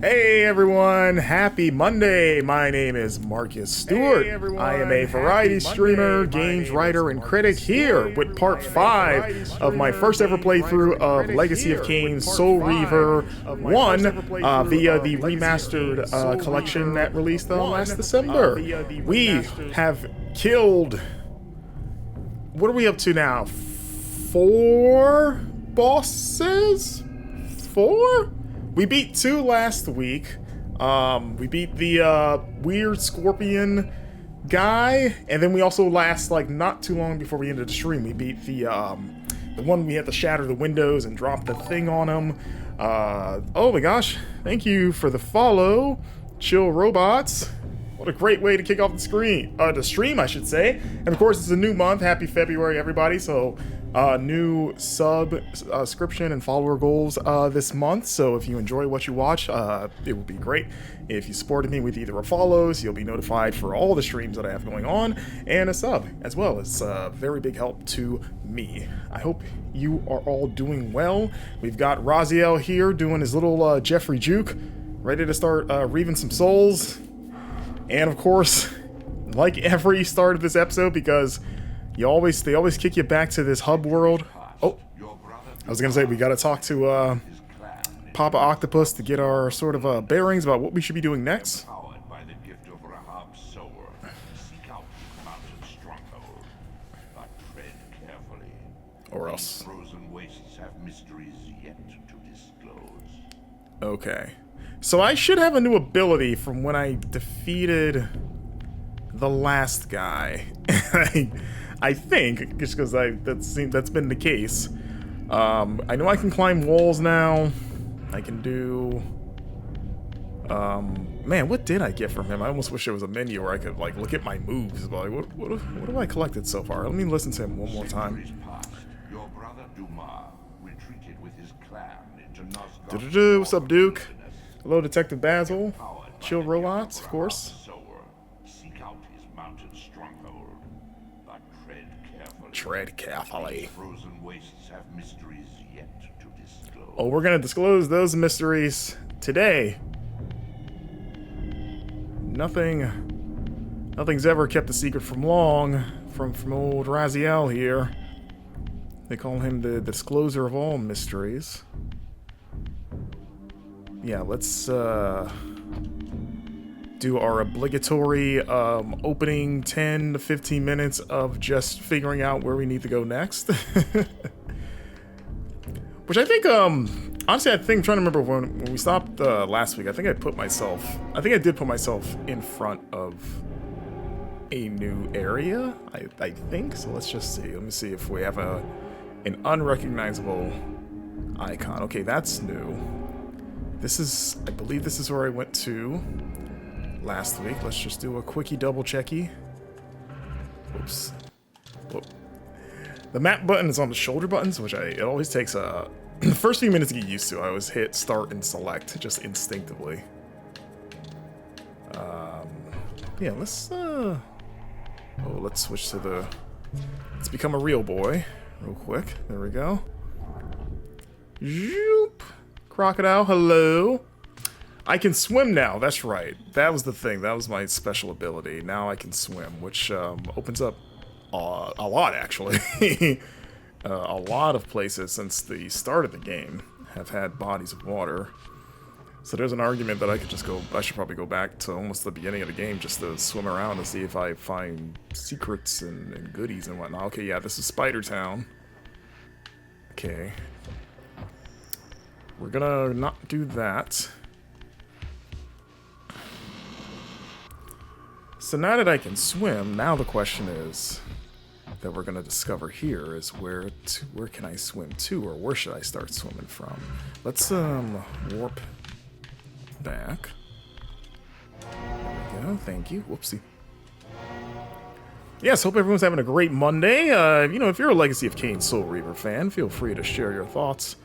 Hey everyone, happy Monday! My name is Marcus Stewart. Hey everyone, I am a variety streamer, games writer, and critic here with part 5 of my first ever playthrough of Legacy of Kain Soul Reaver 1 via the remastered collection that released last December. We have killed... What are we up to now? 4 bosses? 4? We beat 2 last week. We beat the weird scorpion guy, and then we also like not too long before we ended the stream, we beat the one we had to shatter the windows and drop the thing on him. Oh my gosh! Thank you for the follow, Chill Robots. What a great way to kick off the stream, I should say. And of course, it's a new month. Happy February, everybody. So, new subscription and follower goals this month. So if you enjoy what you watch, it would be great if you supported me with either a follow, so you'll be notified for all the streams that I have going on, and a sub as well. It's a very big help to me. I hope you are all doing well. We've got Raziel here doing his little Jeffrey Juke, ready to start reaving some souls. And of course, like every start of this episode, because they always kick you back to this hub world. Oh, I was gonna say we gotta talk to Papa Octopus to get our sort of bearings about what we should be doing next. Or else. Okay. So I should have a new ability from when I defeated the last guy. I think, just because that's been the case. I know I can climb walls now. I can do... man, what did I get from him? I almost wish there was a menu where I could like look at my moves. But like, what have I collected so far? Let me listen to him one more time. Your brother Duma retreated with his clan into What's up, Duke? Hello, Detective Basil. Chill Robots, of course. Seek out his mountain stronghold, but tread carefully. Tread carefully. Frozen wastes have mysteries yet to disclose. Oh, we're gonna disclose those mysteries today. Nothing's ever kept a secret from long from old Raziel here. They call him the discloser of all mysteries. Yeah, let's do our obligatory opening 10 to 15 minutes of just figuring out where we need to go next. Which I think, honestly, I'm trying to remember when we stopped last week. I think I did put myself in front of a new area. I think so. Let's just see. Let me see if we have an unrecognizable icon. Okay, that's new. I believe this is where I went to last week. Let's just do a quickie double checky. Oops. Whoop. The map button is on the shoulder buttons, which it always takes the first few minutes to get used to. I always hit start and select just instinctively. Yeah, let's switch to let's become a real boy real quick. There we go. Zoop. Crocodile, hello. I can swim now, that's right. That was the thing, that was my special ability. Now I can swim, which opens up a lot, actually. A lot of places since the start of the game have had bodies of water. So there's an argument that I should probably go back to almost the beginning of the game just to swim around and see if I find secrets and goodies and whatnot. Okay, yeah, this is Spider Town. Okay. We're gonna not do that. So now that I can swim, now the question is that we're gonna discover here is where can I swim to, or where should I start swimming from? Let's warp back. There we go. Thank you. Whoopsie. Yes, hope everyone's having a great Monday. You know, if you're a Legacy of Kain Soul Reaver fan, feel free to share your thoughts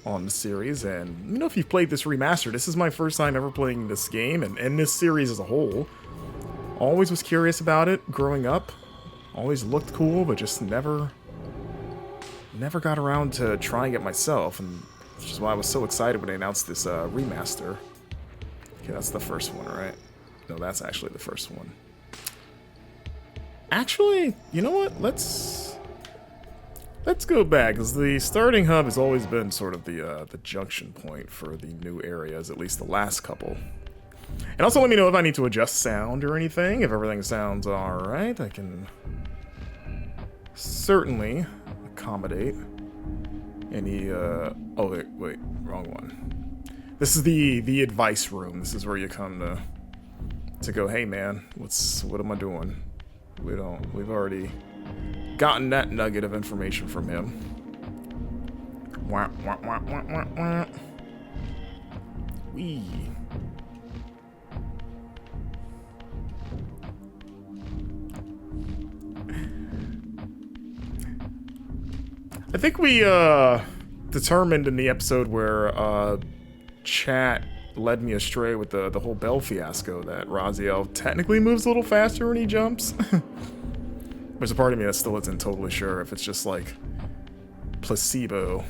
on the series. And you know, if you've played this remaster, this is my first time ever playing this game and this series as a whole. Always was curious about it growing up. Always looked cool, but just never got around to trying it myself, and which is why I was so excited when they announced this remaster. Okay, that's the first one, right? No, that's actually the first one. Actually, you know what? Let's go back, because the starting hub has always been sort of the junction point for the new areas, at least the last couple. And also let me know if I need to adjust sound or anything. If everything sounds alright, I can certainly accommodate any, oh, wait, wrong one. This is the advice room. This is where you come to go, hey man, what am I doing? We've already gotten that nugget of information from him. Wah, wah, wah, wah, wah, wah. Wee. I think we determined in the episode where chat led me astray with the whole bell fiasco that Raziel technically moves a little faster when he jumps. There's a part of me that still isn't totally sure if it's just like placebo.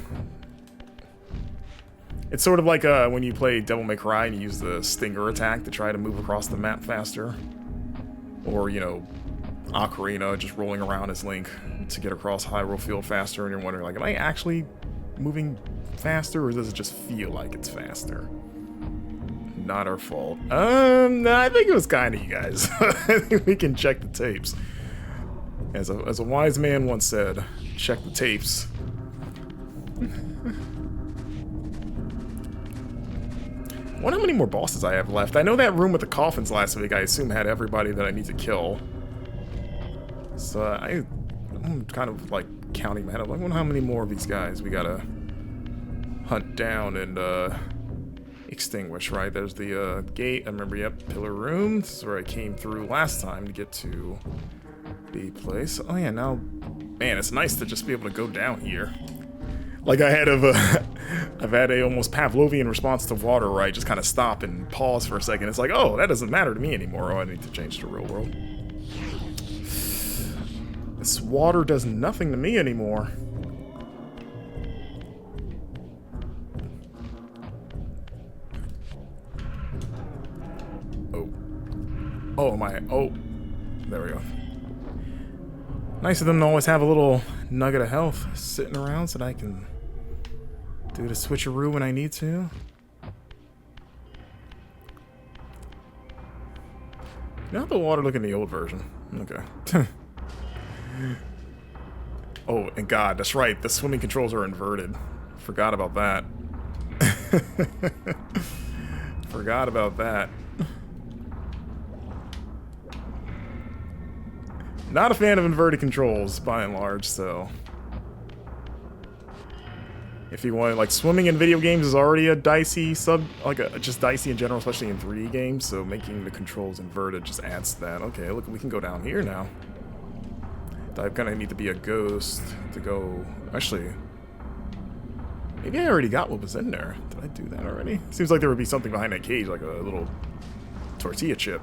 It's sort of like when you play Devil May Cry and you use the Stinger attack to try to move across the map faster. Or, you know, Ocarina just rolling around as Link to get across Hyrule Field faster, and you're wondering, like, am I actually moving faster, or does it just feel like it's faster? Not our fault. No, I think it was kind of you guys. I think we can check the tapes. As a wise man once said, check the tapes. I wonder how many more bosses I have left. I know that room with the coffins last week, I assume, had everybody that I need to kill. So I'm kind of like counting my head. I'm like, I wonder how many more of these guys we gotta hunt down and extinguish, right? There's the gate. I remember, yep, pillar room. This is where I came through last time to get to the place. Oh yeah, now, man, it's nice to just be able to go down here. Like I had I've had a almost Pavlovian response to water where I just kind of stop and pause for a second. It's like, oh, that doesn't matter to me anymore. Oh, I need to change to real world. This water does nothing to me anymore. Oh my, oh, there we go. Nice of them to always have a little nugget of health sitting around so that I can do the switcheroo when I need to. You know how the water look in the old version? Okay. Oh, and God, that's right. The swimming controls are inverted. Forgot about that. Forgot about that. Not a fan of inverted controls, by and large, so... If you want, like, swimming in video games is already a dicey just dicey in general, especially in 3D games, so making the controls inverted just adds to that. Okay, look, we can go down here now. I'm gonna need to be a ghost to go... Actually... Maybe I already got what was in there. Did I do that already? Seems like there would be something behind that cage, like a little tortilla chip.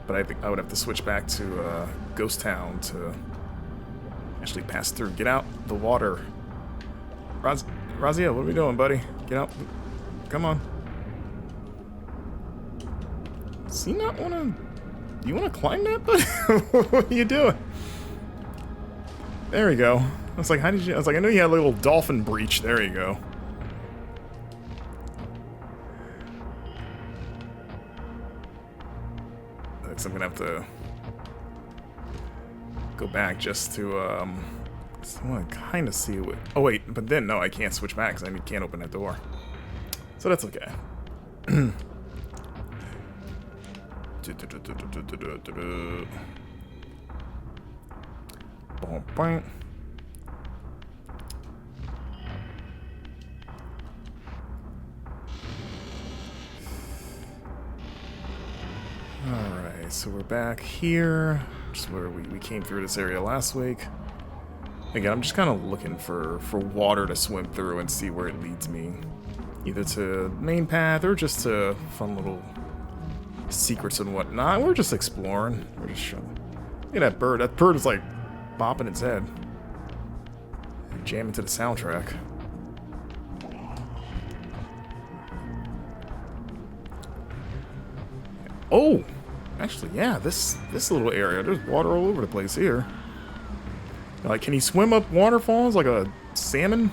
But I think I would have to switch back to Ghost Town to actually pass through. Get out the water. Raziel, what are we doing, buddy? Get out. Come on. Does he not want to... Do you want to climb that, buddy? What are you doing? There we go. I was like, how did you... I was like, I know you had a little dolphin breach. There you go. So I'm gonna have to go back just to I want to kind of see what... Oh wait, but then no, I can't switch back because I can't open that door. So that's okay. Alright, so we're back here, just where we came through this area last week. Again, I'm just kind of looking for water to swim through and see where it leads me. Either to main path or just to fun little secrets and whatnot. We're just exploring. We're just showing. Look at that bird. That bird is like bopping its head. Jamming to the soundtrack. Oh, actually, yeah, this little area, there's water all over the place here. Like, can he swim up waterfalls like a salmon?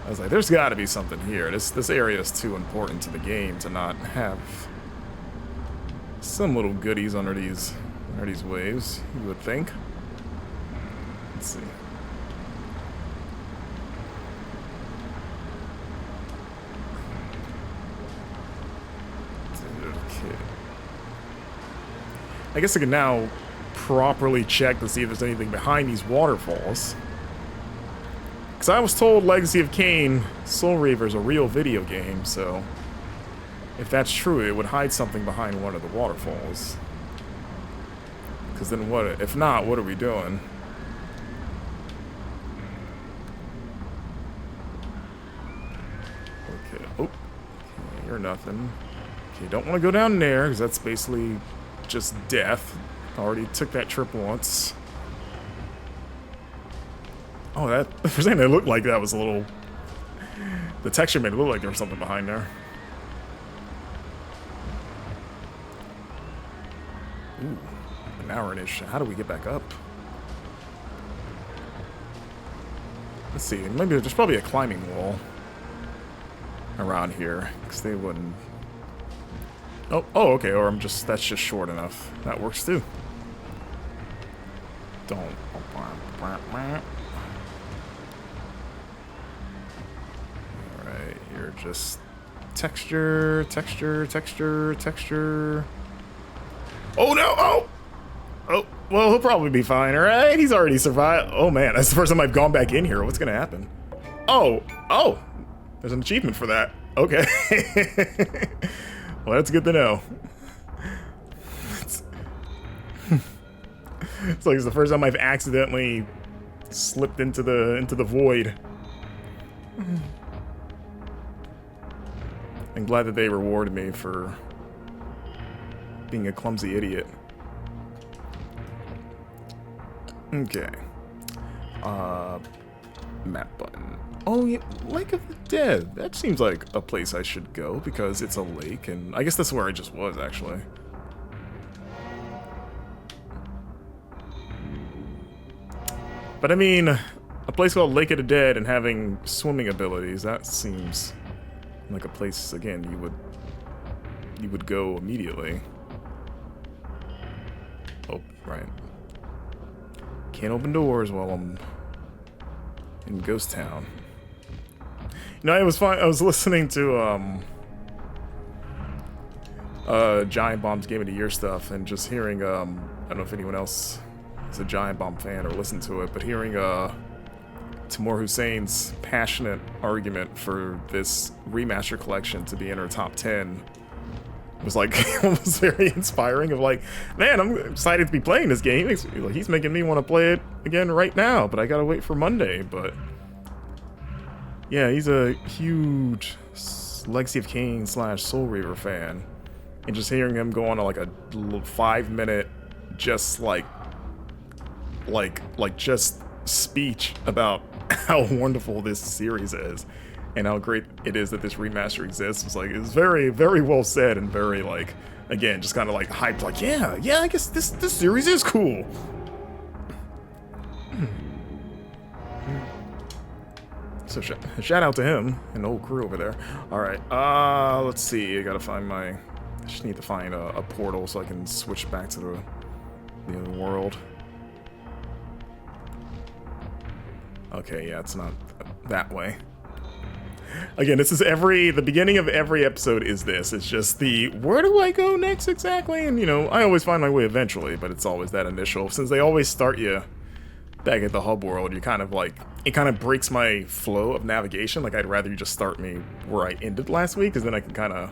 I was like, there's got to be something here. This area is too important to the game to not have some little goodies under these waves, you would think. Let's see. Okay. I guess I can now properly check to see if there's anything behind these waterfalls. Because I was told Legacy of Kain Soul Reaver is a real video game, so if that's true, it would hide something behind one of the waterfalls. Because then what? If not, what are we doing? Okay. Oh. Okay, you're nothing. Okay, don't want to go down there, because that's basically just death. Already took that trip once. Oh, that for a second it looked like that was a little. The texture made it look like there was something behind there. Ooh, an hour and ish. How do we get back up? Let's see. Maybe there's probably a climbing wall around here, because they wouldn't. Oh, okay. Or that's just short enough. That works too. Don't. You're just texture. Oh no! Oh, well, he'll probably be fine, alright? He's already survived. Oh man, that's the first time I've gone back in here. What's gonna happen? Oh! There's an achievement for that. Okay. Well, that's good to know. It's like it's the first time I've accidentally slipped into the void. I'm glad that they rewarded me for being a clumsy idiot. Okay. Map button. Oh, yeah, Lake of the Dead. That seems like a place I should go because it's a lake, and I guess that's where I just was, actually. But I mean, a place called Lake of the Dead and having swimming abilities, that seems like a place, again, you would go immediately. Oh, right. Can't open doors while I'm in Ghost Town. You know, it was fun. I was listening to Giant Bomb's Game of the Year stuff, and just hearing I don't know if anyone else is a Giant Bomb fan or listened to it, but hearing Timur Hussein's passionate argument for this remaster collection to be in her top 10 was like almost very inspiring. Of like, man, I'm excited to be playing this game. He's making me want to play it again right now, but I gotta wait for Monday. But yeah, he's a huge Legacy of Kain / Soul Reaver fan, and just hearing him go on like a 5-minute just just speech about how wonderful this series is and how great it is that this remaster exists was like, it's very, very well said, and very like, again, just kind of like hyped, like, yeah, I guess this series is cool. So shout out to him and the whole crew over there. All right, let's see. I just need to find a portal so I can switch back to the other world. Okay, yeah, it's not that way. Again, this is the beginning of every episode is this. It's just where do I go next exactly? And, you know, I always find my way eventually, but it's always that initial. Since they always start you back at the hub world, you kind of like, it kind of breaks my flow of navigation. Like, I'd rather you just start me where I ended last week, because then I can kind of,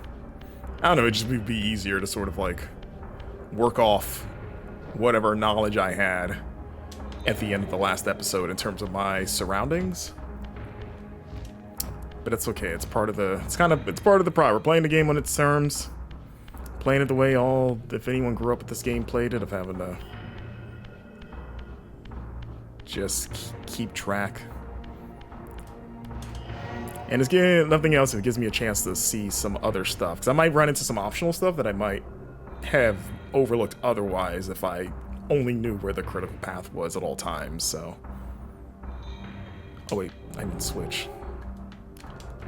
I don't know, it just would be easier to sort of like work off whatever knowledge I had at the end of the last episode in terms of my surroundings. But it's okay. It's part of the pride. We're playing the game on its terms. Playing it the way if anyone grew up with this game played it, of having to just keep track And it's giving nothing else. It gives me a chance to see some other stuff, because I might run into some optional stuff that I might have overlooked otherwise if I only knew where the critical path was at all times. So, oh wait, I need to switch.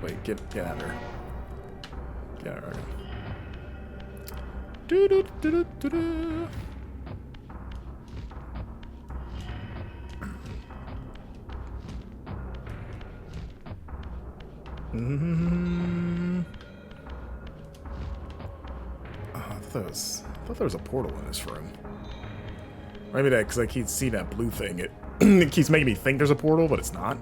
Wait, get out of there. Get out of there. Do do do do do do. I thought there was a portal in this room. Maybe that, because I keep seeing that blue thing. It keeps making me think there's a portal, but it's not.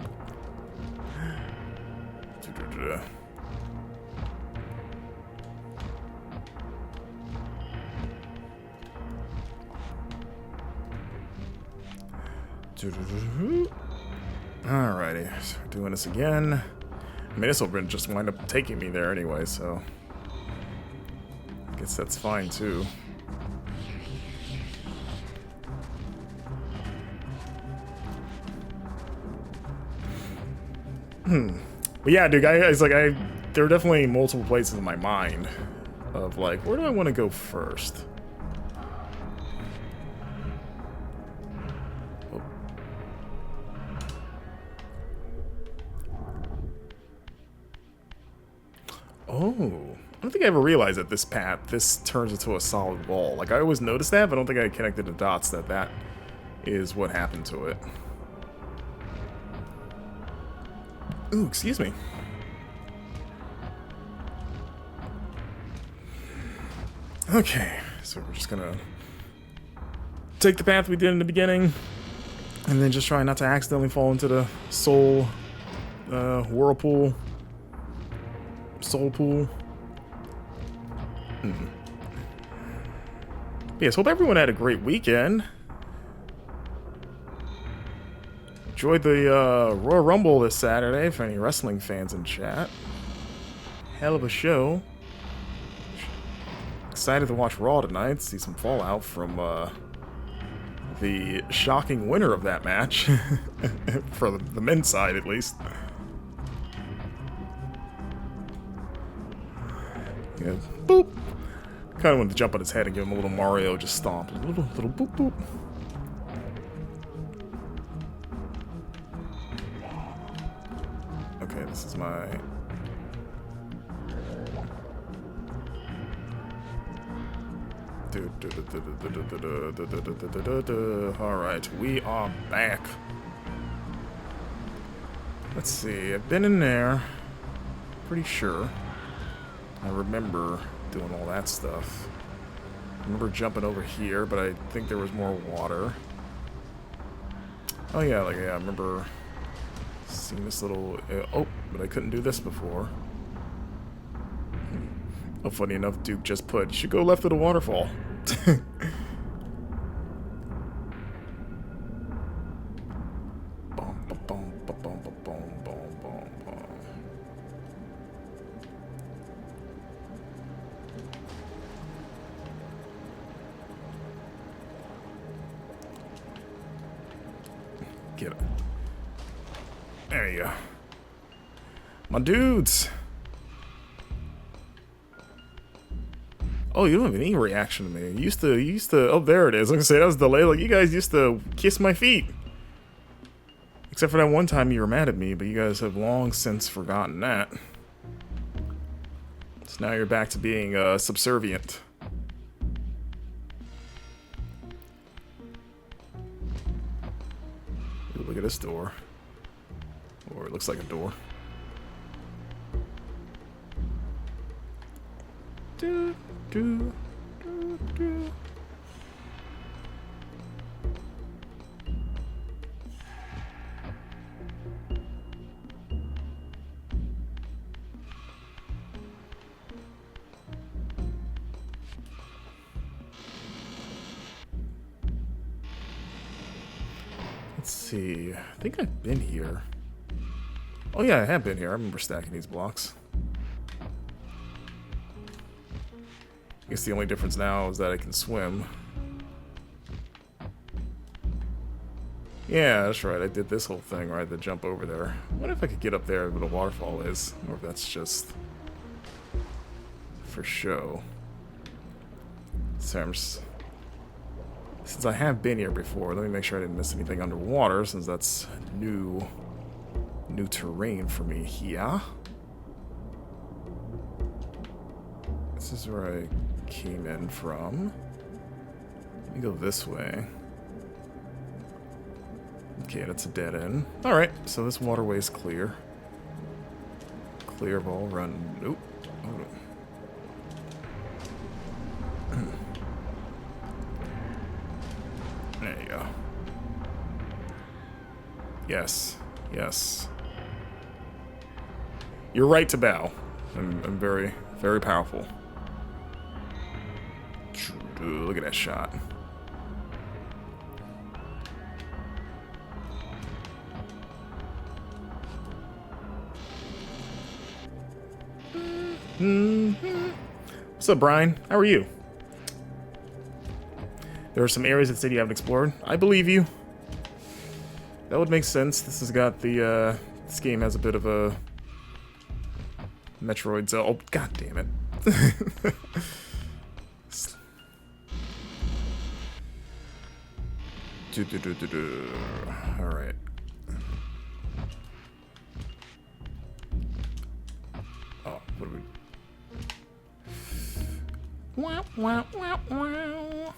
Alrighty, so we're doing this again. I mean, this will just wind up taking me there anyway, so I guess that's fine too. But yeah, dude, there are definitely multiple places in my mind of like, where do I want to go first? Oh, I don't think I ever realized that this turns into a solid wall. Like, I always noticed that, but I don't think I connected the dots that is what happened to it. Ooh, excuse me. Okay, so we're just gonna take the path we did in the beginning, and then just try not to accidentally fall into the soul whirlpool. Soul pool. Yes, hope everyone had a great weekend. Enjoyed the Royal Rumble this Saturday for any wrestling fans in chat. Hell of a show. Excited to watch Raw tonight, see some fallout from the shocking winner of that match. For the men's side, at least. Yeah, boop. Kind of wanted to jump on his head and give him a little Mario just stomp. A little boop boop. Okay, this is my... Alright, we are back. Let's see, I've been in there. Pretty sure. I remember doing all that stuff. I remember jumping over here, but I think there was more water. Oh yeah, I remember seeing this little... oh, but I couldn't do this before. Oh, funny enough, Duke just put, you should go left of the waterfall. Get it. There you go. My dudes. Oh, you don't have any reaction to me. You used to, oh, there it is. I was gonna say, that was delayed. Like, you guys used to kiss my feet. Except for that one time you were mad at me, but you guys have long since forgotten that. So now you're back to being subservient. Ooh, look at this door. Or it looks like a door. Do, do, do, do. Let's see. I think I've been here. Oh yeah, I have been here. I remember stacking these blocks. I guess the only difference now is that I can swim. Yeah, that's right. I did this whole thing, right? The jump over there. I wonder if I could get up there where the waterfall is, or if that's just for show. So since I have been here before, let me make sure I didn't miss anything underwater, since that's new terrain for me here. This is where I came in from. Let me go this way. Okay, that's a dead end. Alright, so this waterway is clear. Clear of all run. Nope. Oh. There you go. Yes. Yes. You're right to bow. I'm very, very powerful. Ooh, look at that shot. What's up, Brian? How are you? There are some areas of the city you haven't explored. I believe you. That would make sense. This has got the, this game has a bit of a Metroid Zelda. Oh, god damn it. Alright. Oh, what are we... Wow, wow, wow, wow.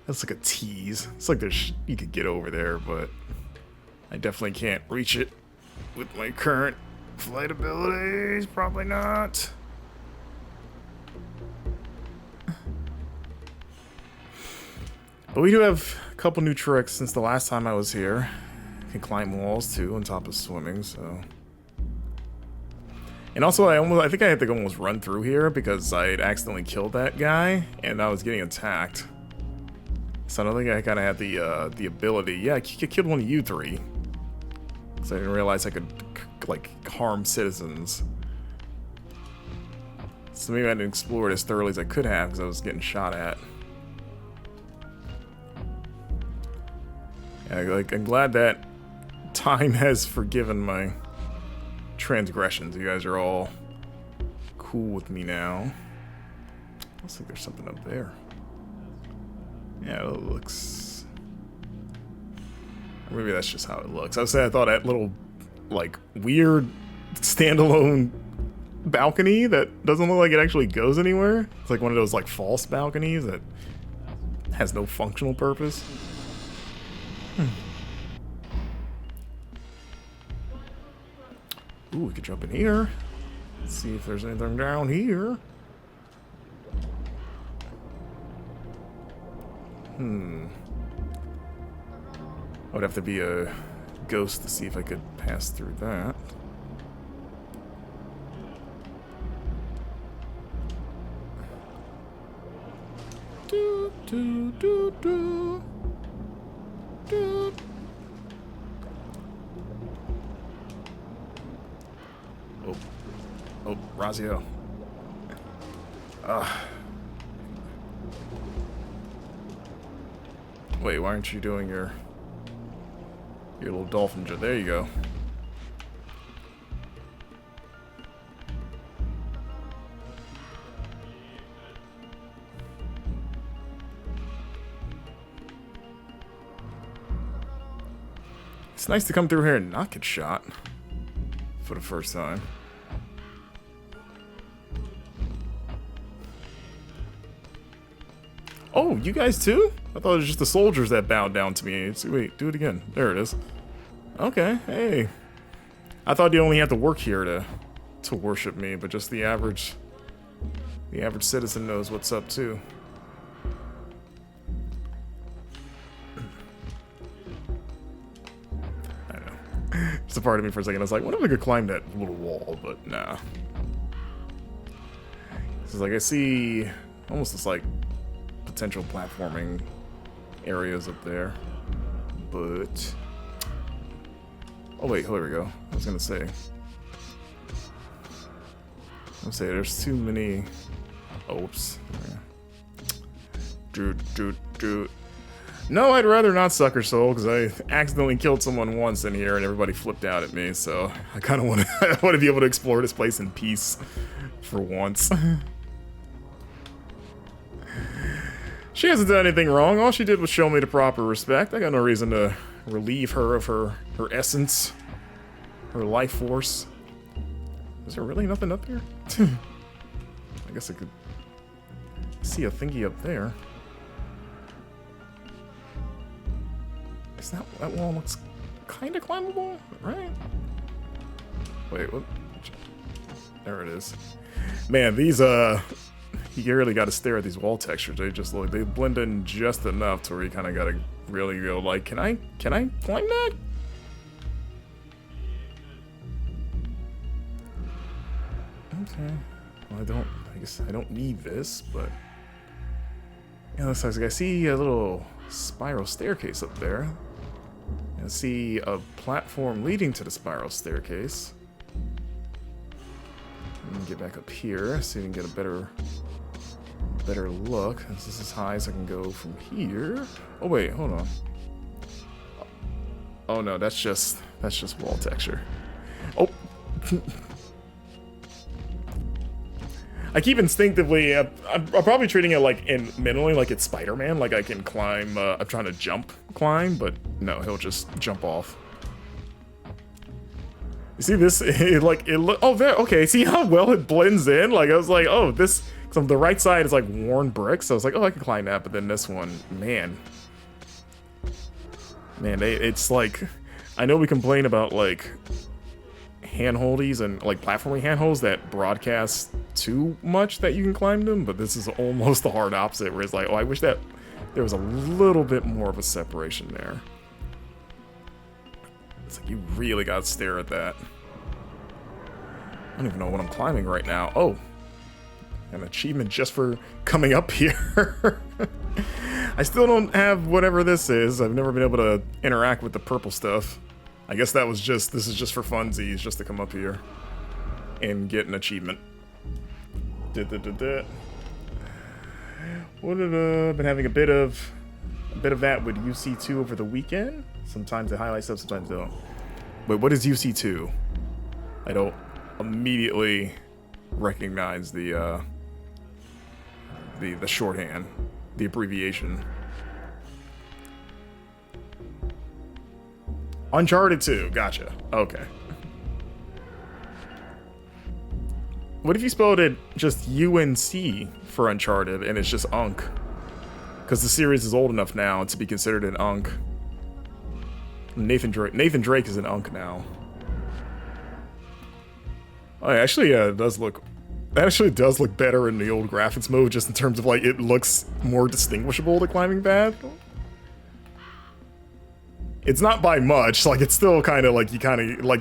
That's like a tease. It's like there's you could get over there, but I definitely can't reach it with my current flight abilities. Probably not. But we do have a couple new tricks since the last time I was here. I can climb walls too on top of swimming, so. And also I think I had to almost run through here because I had accidentally killed that guy and I was getting attacked. So I don't think I kind of had the ability. Yeah, I killed one of you three. So I didn't realize I could like harm citizens. So maybe I didn't explore it as thoroughly as I could have because I was getting shot at. Yeah, like I'm glad that time has forgiven my transgressions. You guys are all cool with me now. Looks like there's something up there. Yeah, it looks... Maybe that's just how it looks. I was saying I thought that little, like, weird standalone balcony that doesn't look like it actually goes anywhere. It's like one of those, like, false balconies that has no functional purpose. Ooh, we could jump in here. Let's see if there's anything down here. I would have to be a ghost to see if I could pass through that. Do, do, do, do. Do. Oh. Oh, Razio. Wait, why aren't you doing your little dolphin jump? There you go. It's nice to come through here and not get shot for the first time. Oh, you guys too? I thought it was just the soldiers that bowed down to me. Wait, do it again. There it is. Okay, hey. I thought you only had to work here to worship me, but just the average citizen knows what's up too. I don't know. Just a part of me for a second, I was like, what if I could climb that little wall? But nah. This is like I see almost this like potential platforming areas up there, but oh wait, here we go. I was gonna say there's too many. Oops. No, I'd rather not Sucker Soul, because I accidentally killed someone once in here and everybody flipped out at me, so I kind of want to want to be able to explore this place in peace for once. She hasn't done anything wrong. All she did was show me the proper respect. I got no reason to relieve her of her essence, her life force. Is there really nothing up here? I guess I could see a thingy up there. Is that wall looks kind of climbable, right? Wait, what? There it is. Man, these you really got to stare at these wall textures. They blend in just enough to where you kind of got to really go like, can I climb that? Okay. Well, I guess I don't need this, but yeah, looks like I see a little spiral staircase up there. I see a platform leading to the spiral staircase. Let me get back up here, see if we can get a better look. This is as high as I can go from here. Oh wait, hold on. Oh no, that's just wall texture. Oh. I keep instinctively, I'm probably treating it like mentally like it's Spider-Man, like I can climb, I'm trying to climb, but no, he'll just jump off. You see this, oh there, okay, see how well it blends in? Like I was like, oh, this, so the right side is like worn bricks, so I was like, oh, I can climb that, but then this one, man, it's like, I know we complain about like, handholdies and like platforming handholds that broadcast too much that you can climb them, but this is almost the hard opposite where it's like, oh, I wish that there was a little bit more of a separation there. It's like you really gotta stare at that. I don't even know what I'm climbing right now. Oh, an achievement just for coming up here. I still don't have whatever this is. I've never been able to interact with the purple stuff. I guess that was this is just for funsies, just to come up here and get an achievement. What have been having a bit of that with UC2 over the weekend. Sometimes they highlight stuff, sometimes they don't. Wait, what is UC2? I don't immediately recognize the shorthand, the abbreviation. Uncharted 2, gotcha. Okay. What if you spelled it just UNC for Uncharted and it's just Unk? Because the series is old enough now to be considered an Unk. Nathan Drake is an Unk now. Oh, actually, it does look better in the old graphics mode, just in terms of like it looks more distinguishable, the climbing path. It's not by much, like it's still kind of like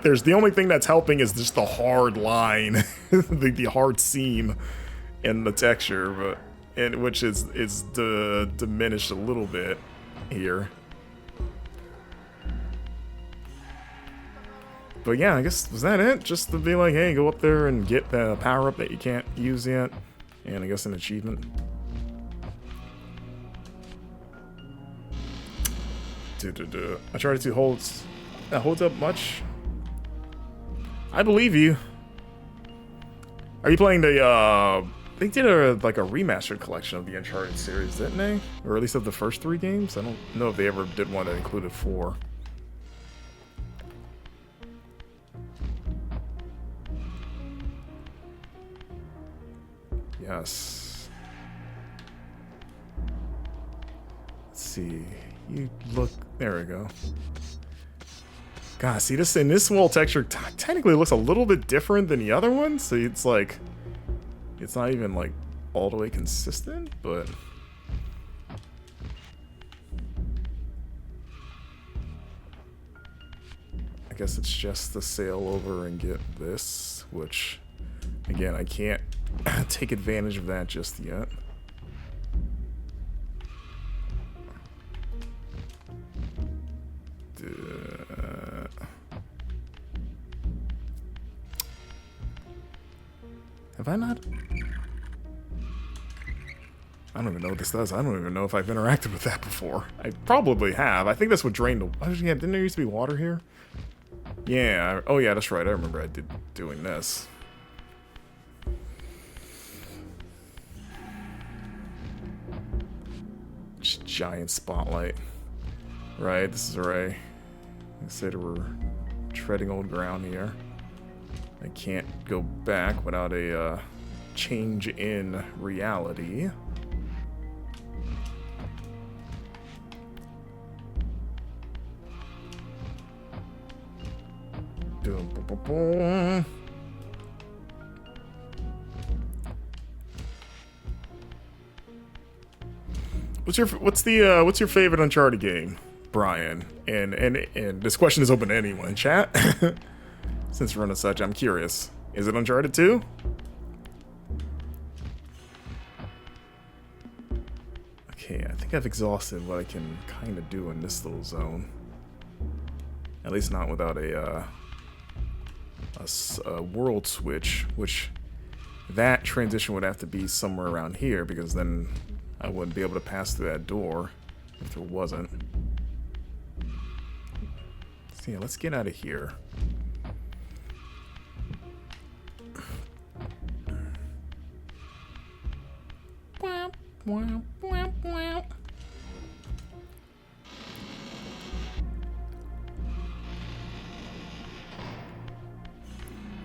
there's the only thing that's helping is just the hard line, the hard seam in the texture, which is diminished a little bit here. But yeah, I guess, was that it? Just to be like, hey, go up there and get the power-up that you can't use yet, and I guess an achievement. Uncharted 2 holds up much. I believe you. Are you playing the they did like a remastered collection of the Uncharted series, didn't they? Or at least of the first 3 games? I don't know if they ever did one that included 4. Yes. Let's see. You look, there we go. God, see this in this wall texture technically looks a little bit different than the other one, so it's like, it's not even like all the way consistent, but I guess it's just to sail over and get this, which again, I can't take advantage of that just yet. Have I not? I don't even know what this does. I don't even know if I've interacted with that before. I probably have. I think that's what drained the... Oh, yeah, didn't there used to be water here? Yeah. Oh, yeah, that's right. I remember I did doing this. Just giant spotlight. Right, this is right. Like I said, we're treading old ground here. I can't go back without a change in reality. What's your favorite Uncharted game, Brian? And this question is open to anyone in chat. Since we're on such, I'm curious. Is it Uncharted 2? Okay, I think I've exhausted what I can kind of do in this little zone. At least not without a world switch, which that transition would have to be somewhere around here, because then I wouldn't be able to pass through that door if there wasn't. So yeah, let's get out of here.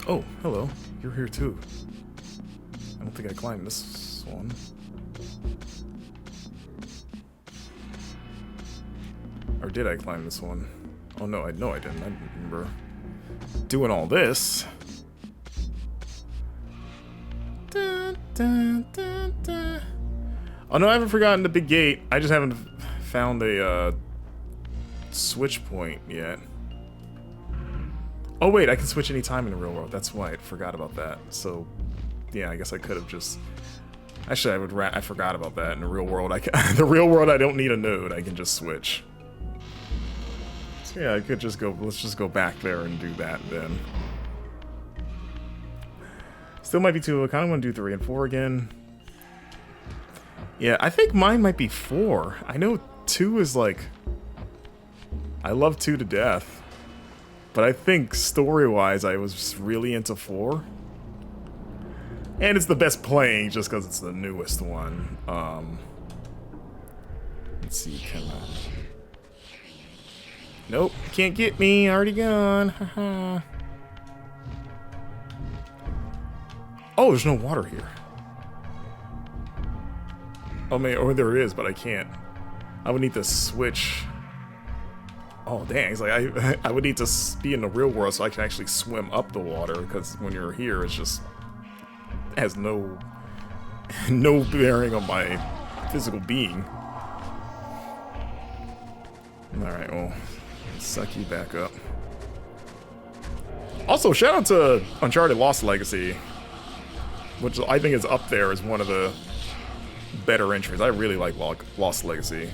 Oh, hello. You're here too. I don't think I climbed this one. Or did I climb this one? Oh no, I didn't. I remember doing all this. Dun, dun, dun, dun. Oh no, I haven't forgotten the big gate. I just haven't found a switch point yet. Oh wait, I can switch any time in the real world. That's why I forgot about that. So, yeah, I guess I could have just. Actually, I forgot about that. In the real world, the real world, I don't need a node. I can just switch. So yeah, I could just go. Let's just go back there and do that then. Still might be 2. I kind of want to do 3 and 4 again. Yeah, I think mine might be 4. I know 2 is like. I love 2 to death. But I think story-wise, I was really into 4. And it's the best playing just because it's the newest one. Let's see, can I... Nope, can't get me. Already gone. Haha. Oh, there's no water here. Oh, man, or there is, but I can't. I would need to switch... Oh dang! It's like I would need to be in the real world so I can actually swim up the water, because when you're here, it's just it has no bearing on my physical being. All right, well, let's suck you back up. Also, shout out to Uncharted Lost Legacy, which I think is up there as one of the better entries. I really like Lost Legacy.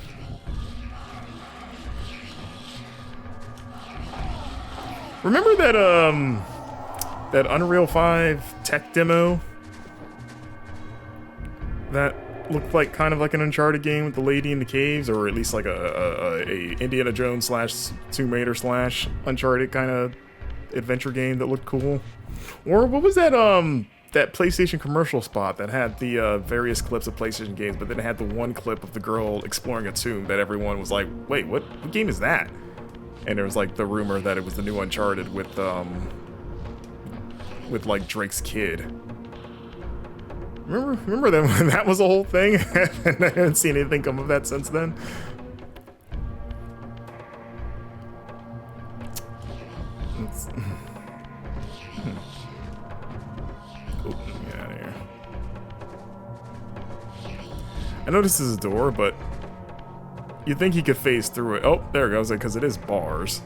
Remember that Unreal 5 tech demo that looked like kind of like an Uncharted game with the lady in the caves, or at least like a Indiana Jones / Tomb Raider / Uncharted kind of adventure game that looked cool? Or what was that that PlayStation commercial spot that had the various clips of PlayStation games, but then it had the one clip of the girl exploring a tomb that everyone was like, wait, what game is that? And there was like the rumor that it was the new Uncharted with like Drake's kid. Remember that when that was the whole thing? And I haven't seen anything come of that since then. Oh, get out of here. I know this is a door, but you'd think he could phase through it. Oh, there it goes, because it is bars.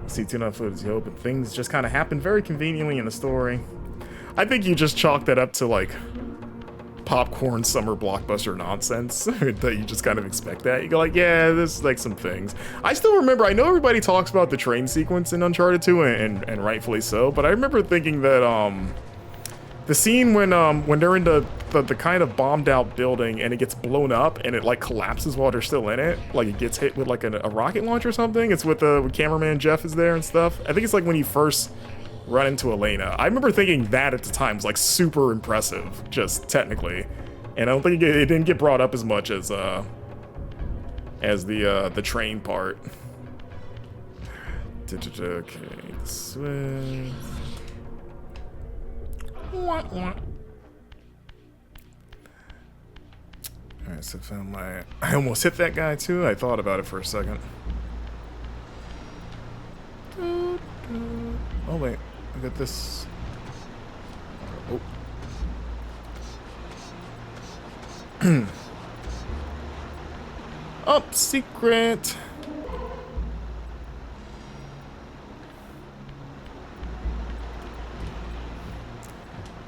See, tune up footage, yo, but things just kind of happen very conveniently in the story. I think you just chalk that up to, like, popcorn summer blockbuster nonsense that you just kind of expect that. You go like, yeah, there's like some things. I still remember, I know everybody talks about the train sequence in Uncharted 2 and rightfully so, but I remember thinking that the scene when they're in the kind of bombed out building and it gets blown up and it like collapses while they're still in it, like it gets hit with like a rocket launch or something. It's with with cameraman Jeff is there and stuff. I think it's like when you first run into Elena. I remember thinking that at the time was like super impressive, just technically, and I don't think it didn't get brought up as much as the train part. Okay, switch. Alright, so I found my... I almost hit that guy too. I thought about it for a second. Oh wait, I got this. Oh. Up secret.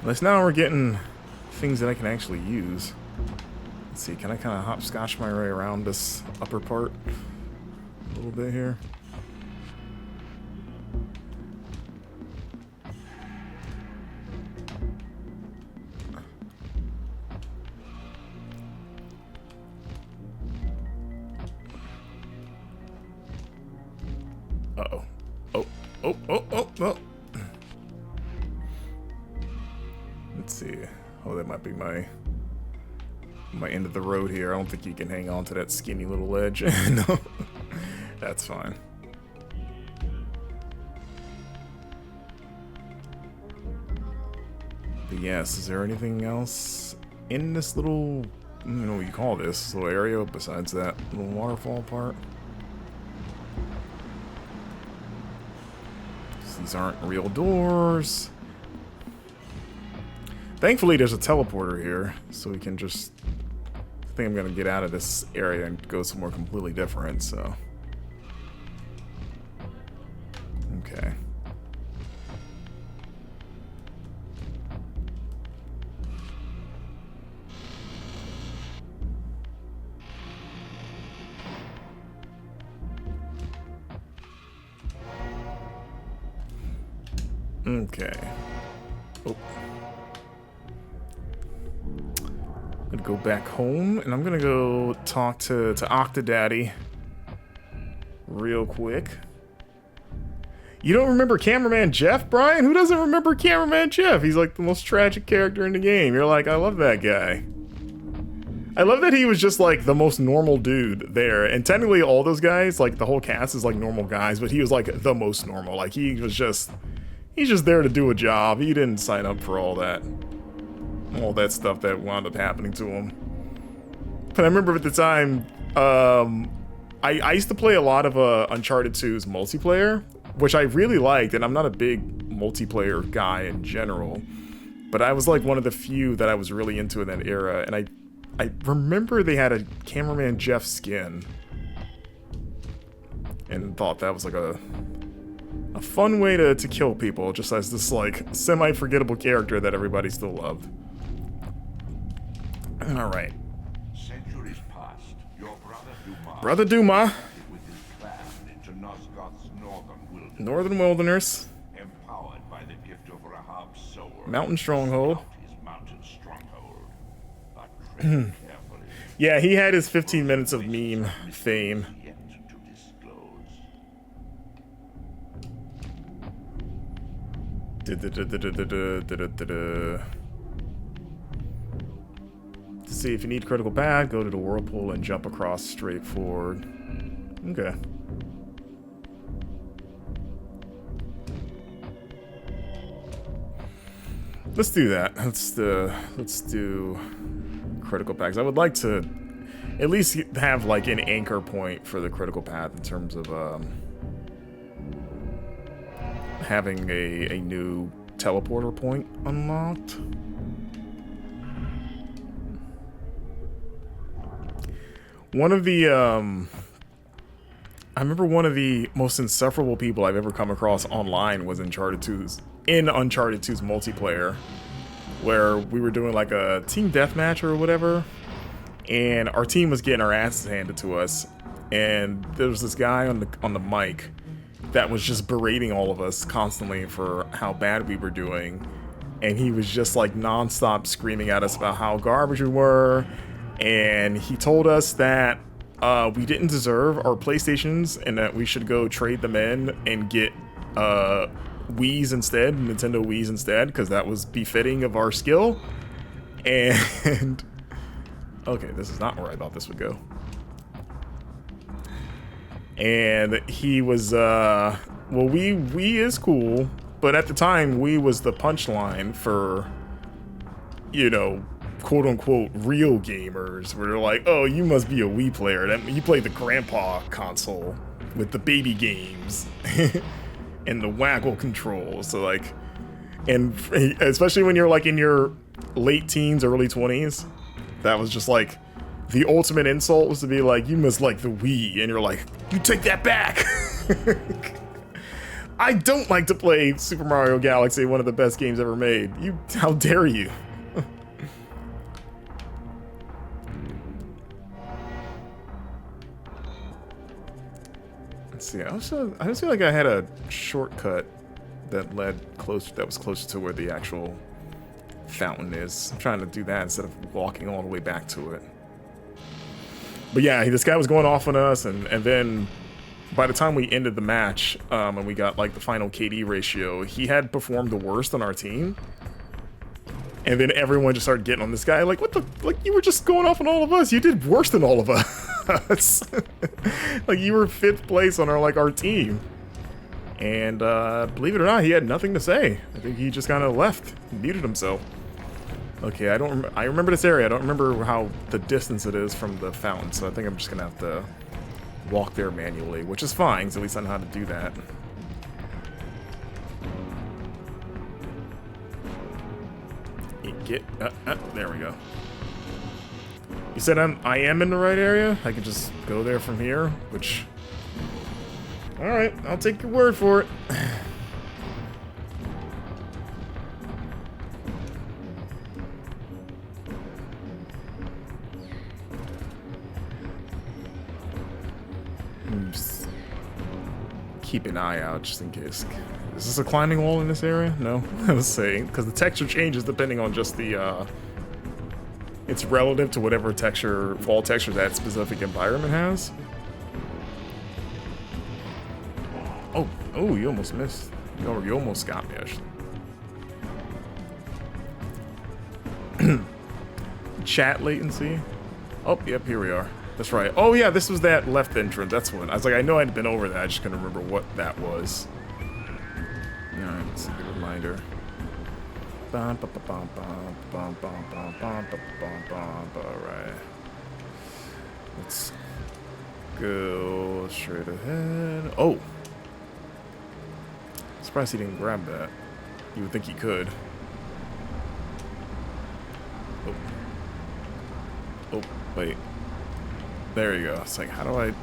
Unless now we're getting things that I can actually use. Let's see, can I kind of hopscotch my way around this upper part a little bit here? Uh-oh. Oh. Let's see. Oh, that might be my end of the road here. I don't think you can hang on to that skinny little ledge. No. That's fine. But yes, is there anything else in this little, I don't know what you call this little area besides that little waterfall part? These aren't real doors. Thankfully, there's a teleporter here, so we can just... I think I'm gonna get out of this area and go somewhere completely different, so... Okay. Okay. Oh. I'm gonna go back home, and I'm gonna go talk to Octodaddy real quick. You don't remember Cameraman Jeff, Brian? Who doesn't remember Cameraman Jeff? He's like the most tragic character in the game. You're like, I love that guy. I love that he was just like the most normal dude there. And technically all those guys, like the whole cast is like normal guys, but he was like the most normal. Like he's just there to do a job. He didn't sign up for all that stuff that wound up happening to him. But I remember at the time, I used to play a lot of Uncharted 2's multiplayer, which I really liked, and I'm not a big multiplayer guy in general, but I was like one of the few that I was really into in that era, and I remember they had a Cameraman Jeff skin, and thought that was like a fun way to kill people, just as this like semi-forgettable character that everybody still loved. Alright. Centuries past, your Brother Duma with his clan into Nosgoth's Northern Wilderness. Empowered by the gift of Rahab's soul. Mountain Stronghold. His mountain stronghold. But tread carefully. Yeah, he had his 15 minutes of meme fame. Yet to disclose. To see if you need critical path, go to the whirlpool and jump across straight forward. Okay. Let's do that. Let's do critical paths. I would like to at least have like an anchor point for the critical path in terms of having a new teleporter point unlocked. One of the, I remember one of the most insufferable people I've ever come across online was in Uncharted 2's multiplayer. where we were doing like a team deathmatch or whatever, and our team was getting our asses handed to us, and there was this guy on the mic that was just berating all of us constantly for how bad we were doing, and he was just like nonstop screaming at us about how garbage we were, and he told us that we didn't deserve our PlayStations and that we should go trade them in and get Wii's instead, Nintendo Wii's instead, because that was befitting of our skill. And okay, this is not where I thought this would go. And he was well, Wii is cool, but at the time Wii was the punchline for, you know, quote unquote real gamers, where they're like, oh, you must be a Wii player, that you play the grandpa console with the baby games and the waggle controls. So like, and especially when you're like in your late teens, early 20s, that was just like the ultimate insult, was to be like, you must like the Wii, and you're like, you take that back. I don't like to play Super Mario Galaxy, one of the best games ever made. You, how dare you? Let's see. I just feel like I had a shortcut that led close. That was closer to where the actual fountain is. I'm trying to do that instead of walking all the way back to it. But yeah, this guy was going off on us, and then by the time we ended the match, and we got like the final KD ratio, he had performed the worst on our team. And then everyone just started getting on this guy, like, what the, like, you were just going off on all of us. You did worse than all of us. Like, you were 5th place on our team. And believe it or not, he had nothing to say. I think he just kind of left, muted himself. Okay, I remember this area. I don't remember how the distance it is from the fountain, so I think I'm just gonna have to walk there manually, which is fine, because at least I know how to do that. There we go. You said I am in the right area? I could just go there from here, which... Alright, I'll take your word for it. Just keep an eye out just in case. Is this a climbing wall in this area? No? I was saying, because the texture changes depending on just the, it's relative to whatever texture, wall texture that specific environment has. Oh, you almost missed. You almost got me, actually. Chat latency. Oh, yep, here we are. That's right. Oh, yeah, this was that left entrance. That's what. I was like, I know I'd been over that. I just couldn't remember what that was. Alright, let's see the reminder. Alright. Let's go straight ahead. Oh! Surprised he didn't grab that. You would think he could. Oh. Oh, wait. There you go. It's like, how do I...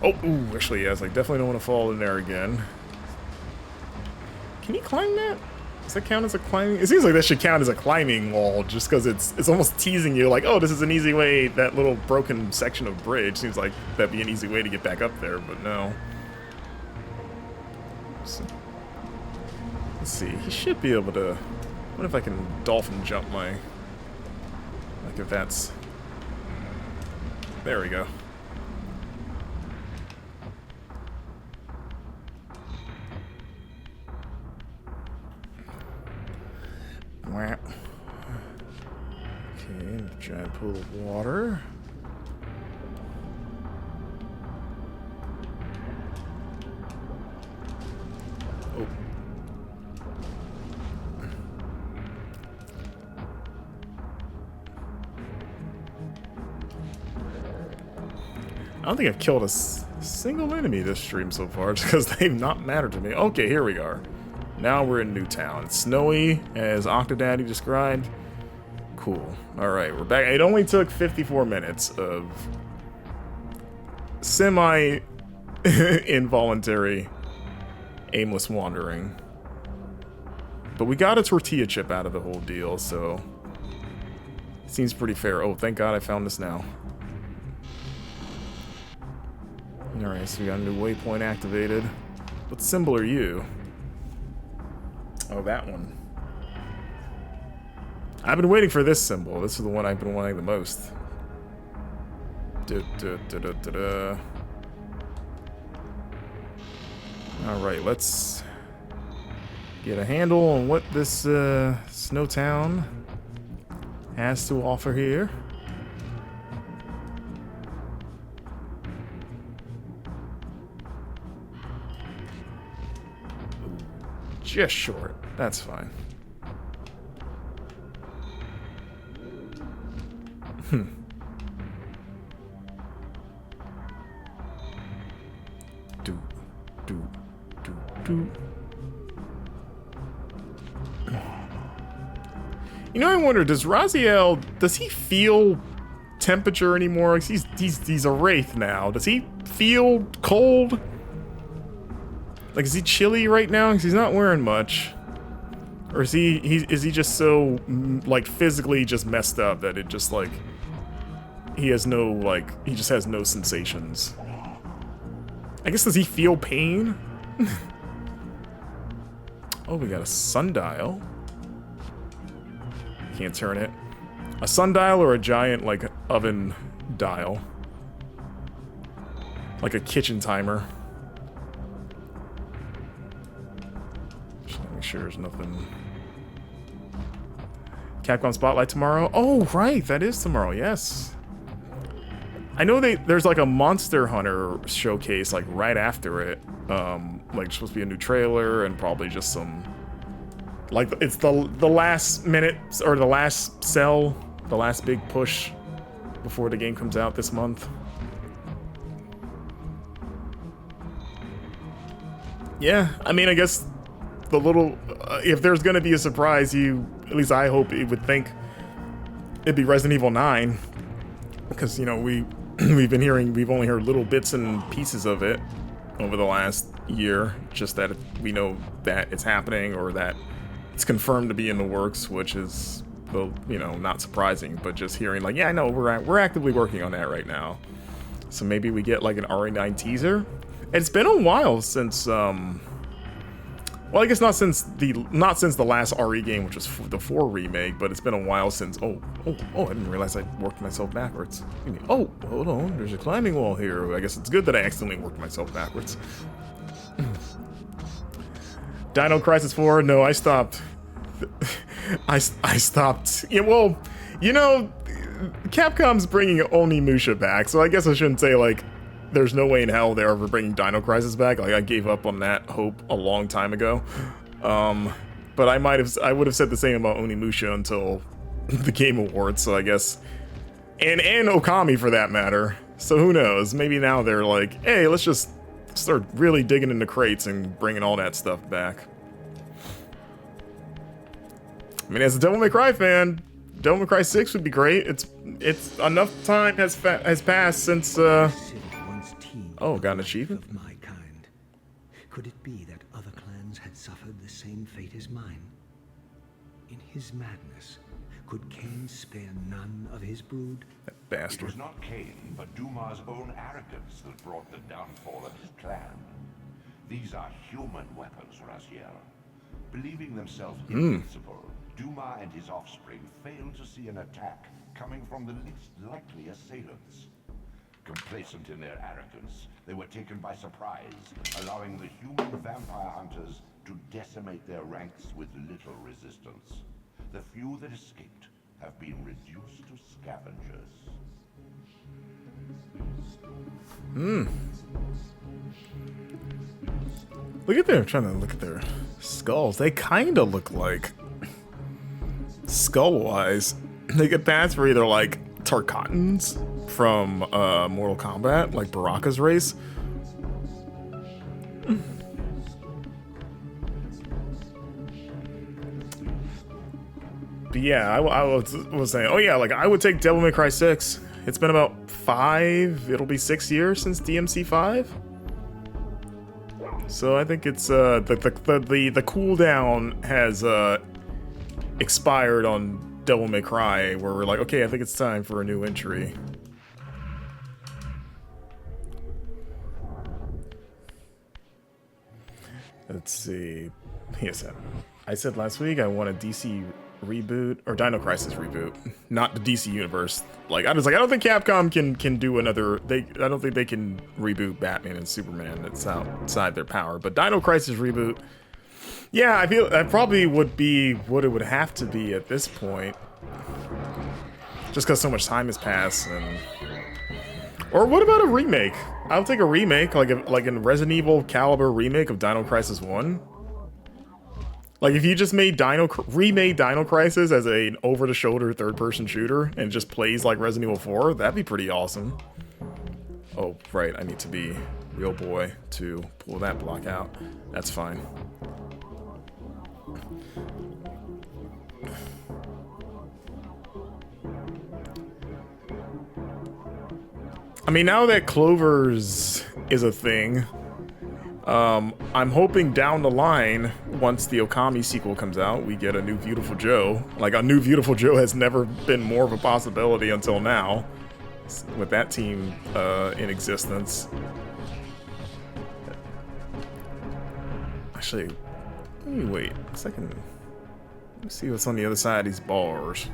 Oh, ooh, actually, yes, I definitely don't want to fall in there again. Can you climb that? Does that count as a climbing? It seems like that should count as a climbing wall, just because it's almost teasing you, like, oh, this is an easy way, that little broken section of bridge seems like that'd be an easy way to get back up there, but no. So, let's see, he should be able to... What if I can dolphin jump my... Like, if that's... There we go. Okay, giant pool of water. Oh. I don't think I've killed a single enemy this stream so far, just because they've not mattered to me. Okay, here we are. Now we're in Newtown. It's snowy, as Octodaddy described. Cool. Alright, we're back. It only took 54 minutes of involuntary, aimless wandering. But we got a tortilla chip out of the whole deal, so it seems pretty fair. Oh, thank God I found this now. Alright, so we got a new waypoint activated. What symbol are you? Oh, that one. I've been waiting for this symbol. This is the one I've been wanting the most. Alright, let's get a handle on what this Snow Town has to offer here. Just short. That's fine. You know, I wonder, does Raziel, does he feel temperature anymore? He's a wraith now. Does he feel cold? Like, is he chilly right now? Because he's not wearing much. Or is he just so, like, physically just messed up that it just, like, he has no, like, he just has no sensations. I guess, does he feel pain? Oh, we got a sundial. Can't turn it. A sundial or a giant, like, oven dial. Like a kitchen timer. Just make sure there's nothing. Capcom Spotlight tomorrow? Oh, right, that is tomorrow, yes. I know there's like a Monster Hunter showcase, like, right after it. Like, supposed to be a new trailer and probably just some... Like, it's the last minute, or the last sell, the last big push before the game comes out this month. Yeah, I mean, I guess the little, if there's gonna be a surprise, at least I hope it would think it'd be Resident Evil 9. Because, you know, we've only heard little bits and pieces of it over the last year, just that we know that it's happening or that it's confirmed to be in the works, which is, well, you know, not surprising, but just hearing like, yeah, I know we're actively working on that right now. So maybe we get like an RE9 teaser. It's been a while since, well, I guess not since the last RE game, which was the 4 remake, but it's been a while since. Oh, I didn't realize I worked myself backwards. Oh, hold on, there's a climbing wall here. I guess it's good that I accidentally worked myself backwards. Dino Crisis 4? No, I stopped. I stopped. Yeah, well, you know, Capcom's bringing Onimusha back, so I guess I shouldn't say, like, there's no way in hell they're ever bringing Dino Crisis back. Like, I gave up on that hope a long time ago. But I would have said the same about Onimusha until the Game Awards, so I guess. And Okami, for that matter. So who knows? Maybe now they're like, hey, let's just start really digging into crates and bringing all that stuff back. I mean, as a Devil May Cry fan, Devil May Cry 6 would be great. It's enough time has passed since oh, got an achievement. Of my kind. Could it be that other clans had suffered the same fate as mine? In his madness, could Kain spare none of his brood? That bastard. It was not Kain, but Duma's own arrogance that brought the downfall of his clan. These are human weapons, Raziel. Believing themselves invincible, Duma and his offspring failed to see an attack coming from the least likely assailants. Complacent in their arrogance, they were taken by surprise, allowing the human vampire hunters to decimate their ranks with little resistance. The few that escaped have been reduced to scavengers. Look at them, trying to look at their skulls. They kind of look like, skull-wise, they get paths for either like Tarkatans from Mortal Kombat, like Baraka's race. But yeah, I was saying, oh yeah, like I would take Devil May Cry 6. It's been about 5, it'll be 6 years since DMC 5. So I think it's the cooldown has expired on Devil May Cry, where we're like, okay, I think it's time for a new entry. Let's see. Yes, I said last week I want a DC reboot or Dino Crisis reboot, not the DC universe. Like I was like, I don't think Capcom can do another. I don't think they can reboot Batman and Superman. It's outside their power. But Dino Crisis reboot, yeah, I feel that probably would be what it would have to be at this point, just because so much time has passed. And or what about a remake? I'll take a remake, like a Resident Evil caliber remake of Dino Crisis 1. Like if you just remade Dino Crisis as an over-the-shoulder third-person shooter and just plays like Resident Evil 4, that'd be pretty awesome. Oh, right, I need to be real boy to pull that block out. That's fine. I mean, now that Clovers is a thing, I'm hoping down the line, once the Okami sequel comes out, we get a new Beautiful Joe. Like, a new Beautiful Joe has never been more of a possibility until now, with that team in existence. Actually, let me wait a second. Let me see what's on the other side of these bars.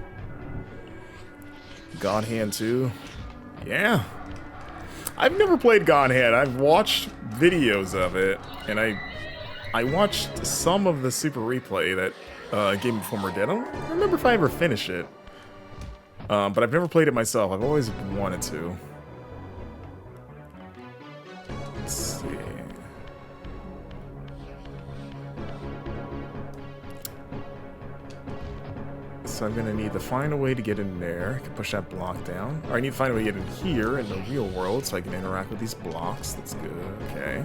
God Hand 2? Yeah. I've never played God Hand. I've watched videos of it, and I watched some of the Super Replay that Game Informer did. I don't remember if I ever finished it, but I've never played it myself. I've always wanted to. Let's see. So I'm gonna need to find a way to get in there. I can push that block down. Or I need to find a way to get in here in the real world so I can interact with these blocks. That's good, okay.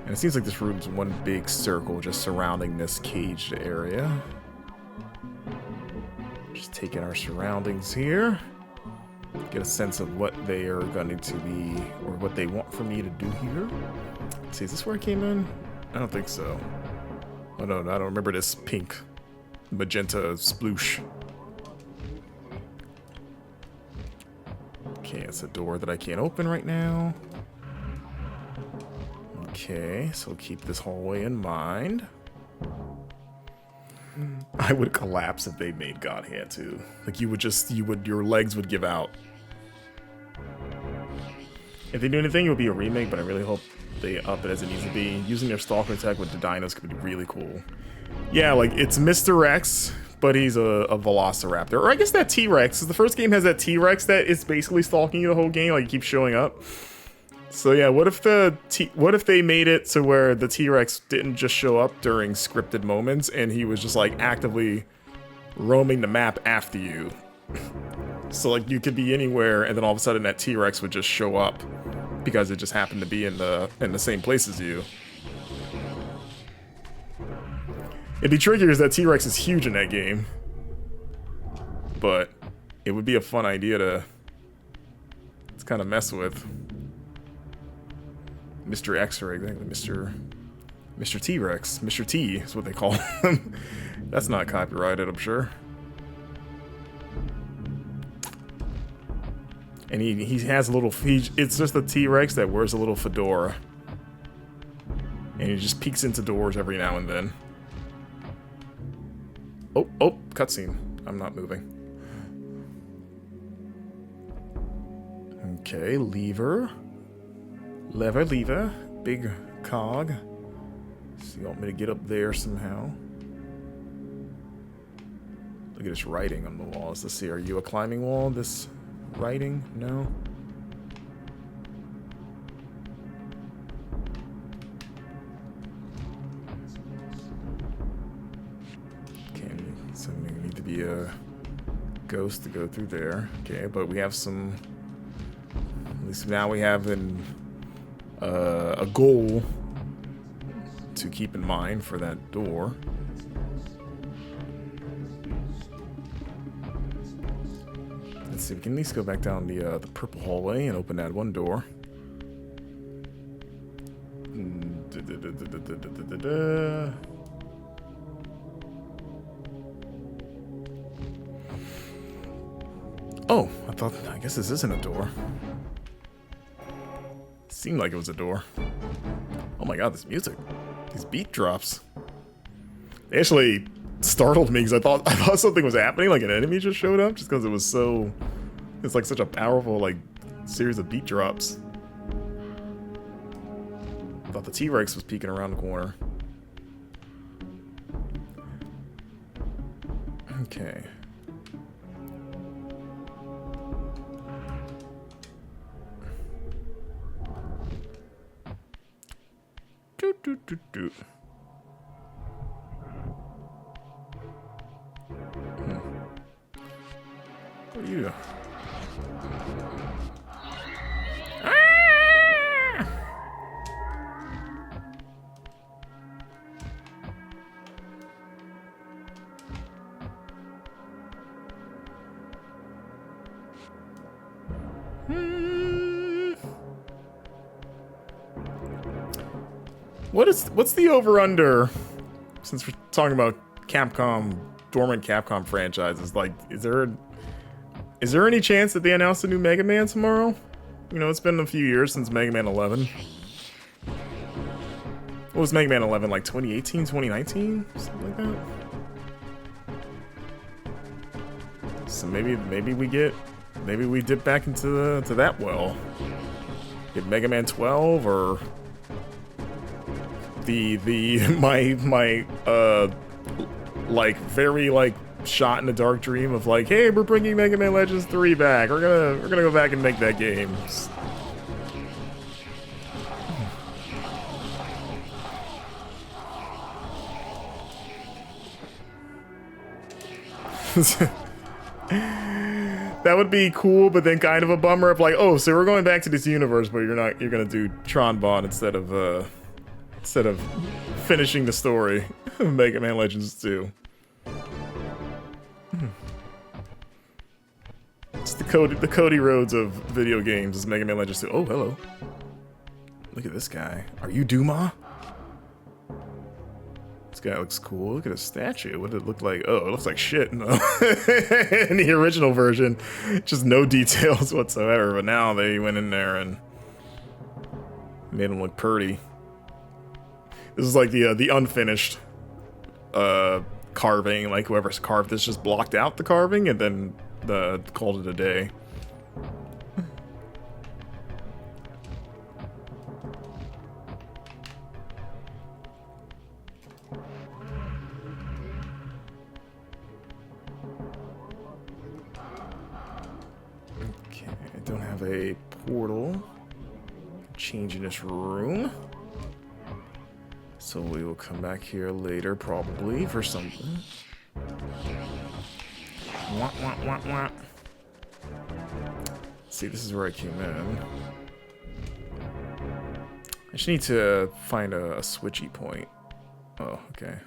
And it seems like this room's one big circle just surrounding this caged area. Just taking our surroundings here. Get a sense of what they are going to be, or what they want for me to do here. Let's see, is this where I came in? I don't think so. Oh no, I don't remember this pink magenta sploosh. Okay, it's a door that I can't open right now. Okay, so keep this hallway in mind. I would collapse if they made God Hand 2. Like your legs would give out. If they do anything, it would be a remake, but I really hope they up it as it needs to be. Using their stalker attack with the dinos could be really cool. Yeah, like, it's Mr. X, but he's a Velociraptor. Or I guess that T-Rex, because the first game has that T-Rex that is basically stalking you the whole game, like, he keeps showing up. So yeah, what if they made it to where the T-Rex didn't just show up during scripted moments, and he was just, like, actively roaming the map after you? So, like, you could be anywhere, and then all of a sudden that T-Rex would just show up, because it just happened to be in the same place as you. It'd be trickier because that T-Rex is huge in that game. But it would be a fun idea to kind of mess with. Mr. X-Ray, exactly. Mr. T-Rex. Mr. T is what they call him. That's not copyrighted, I'm sure. And he has a little... it's just a T-Rex that wears a little fedora. And he just peeks into doors every now and then. Oh, cutscene. I'm not moving. Okay, lever. Lever. Big cog. So you want me to get up there somehow? Look at this writing on the walls. Let's see, are you a climbing wall? This writing? No? So we need to be a ghost to go through there. Okay, but we have some... At least now we have a goal to keep in mind for that door. Let's see, we can at least go back down the purple hallway and open that one door. Oh, I guess this isn't a door. Seemed like it was a door. Oh my god, this music. These beat drops. They actually startled me because I thought something was happening, like an enemy just showed up, just because it was so... It's like such a powerful, like, series of beat drops. I thought the T-Rex was peeking around the corner. Okay. Do. What are you? What's the over-under, since we're talking about Capcom, dormant Capcom franchises, like, is there any chance that they announce a new Mega Man tomorrow? You know, it's been a few years since Mega Man 11. What was Mega Man 11, like 2018, 2019? Something like that? So maybe we dip back into that well. Get Mega Man 12 or my like very like shot in the dark dream of like, hey, we're bringing Mega Man Legends 3 back. We're gonna go back and make that game. That would be cool, but then kind of a bummer of like, oh, so we're going back to this universe, but you're gonna do Tron Bond instead of finishing the story of Mega Man Legends 2. It's the Cody Rhodes of video games is Mega Man Legends 2. Oh, hello. Look at this guy. Are you Duma? This guy looks cool. Look at his statue. What did it look like? Oh, it looks like shit. No. In the original version, just no details whatsoever. But now they went in there and made him look pretty. This is like the unfinished carving. Like whoever's carved this just blocked out the carving and then called it a day. Okay, I don't have a portal. Change in this room. So we will come back here later, probably, for something. Wah, wah, wah, wah. See, this is where I came in. I just need to find a switchy point. Oh, okay.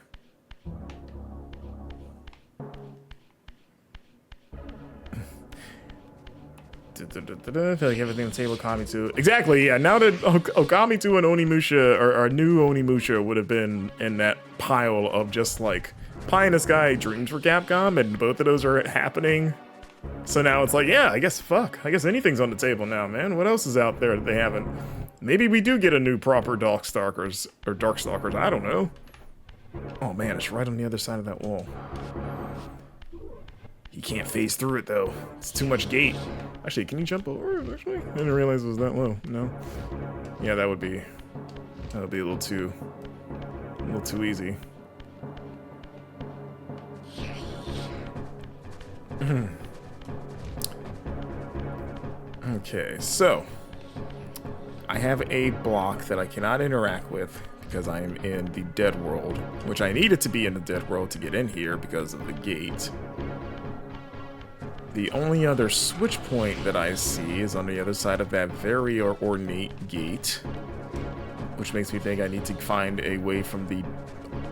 I feel like everything on the table Okami-2. Exactly, yeah. Now that Okami-2 and Onimusha, or new Onimusha, would have been in that pile of just like pie in the sky dreams for Capcom, and both of those are happening. So now it's like, yeah, I guess anything's on the table now, man. What else is out there that they haven't? Maybe we do get a new proper Darkstalkers, or Darkstalkers, I don't know. Oh man, it's right on the other side of that wall. You can't phase through it though. It's too much gate. Actually, can you jump over it, actually? I didn't realize it was that low. No. Yeah, that would be a little too easy. Okay, so I have a block that I cannot interact with because I am in the dead world, which I needed to be in the dead world to get in here because of the gate. The only other switch point that I see is on the other side of that very ornate gate, which makes me think I need to find a way from the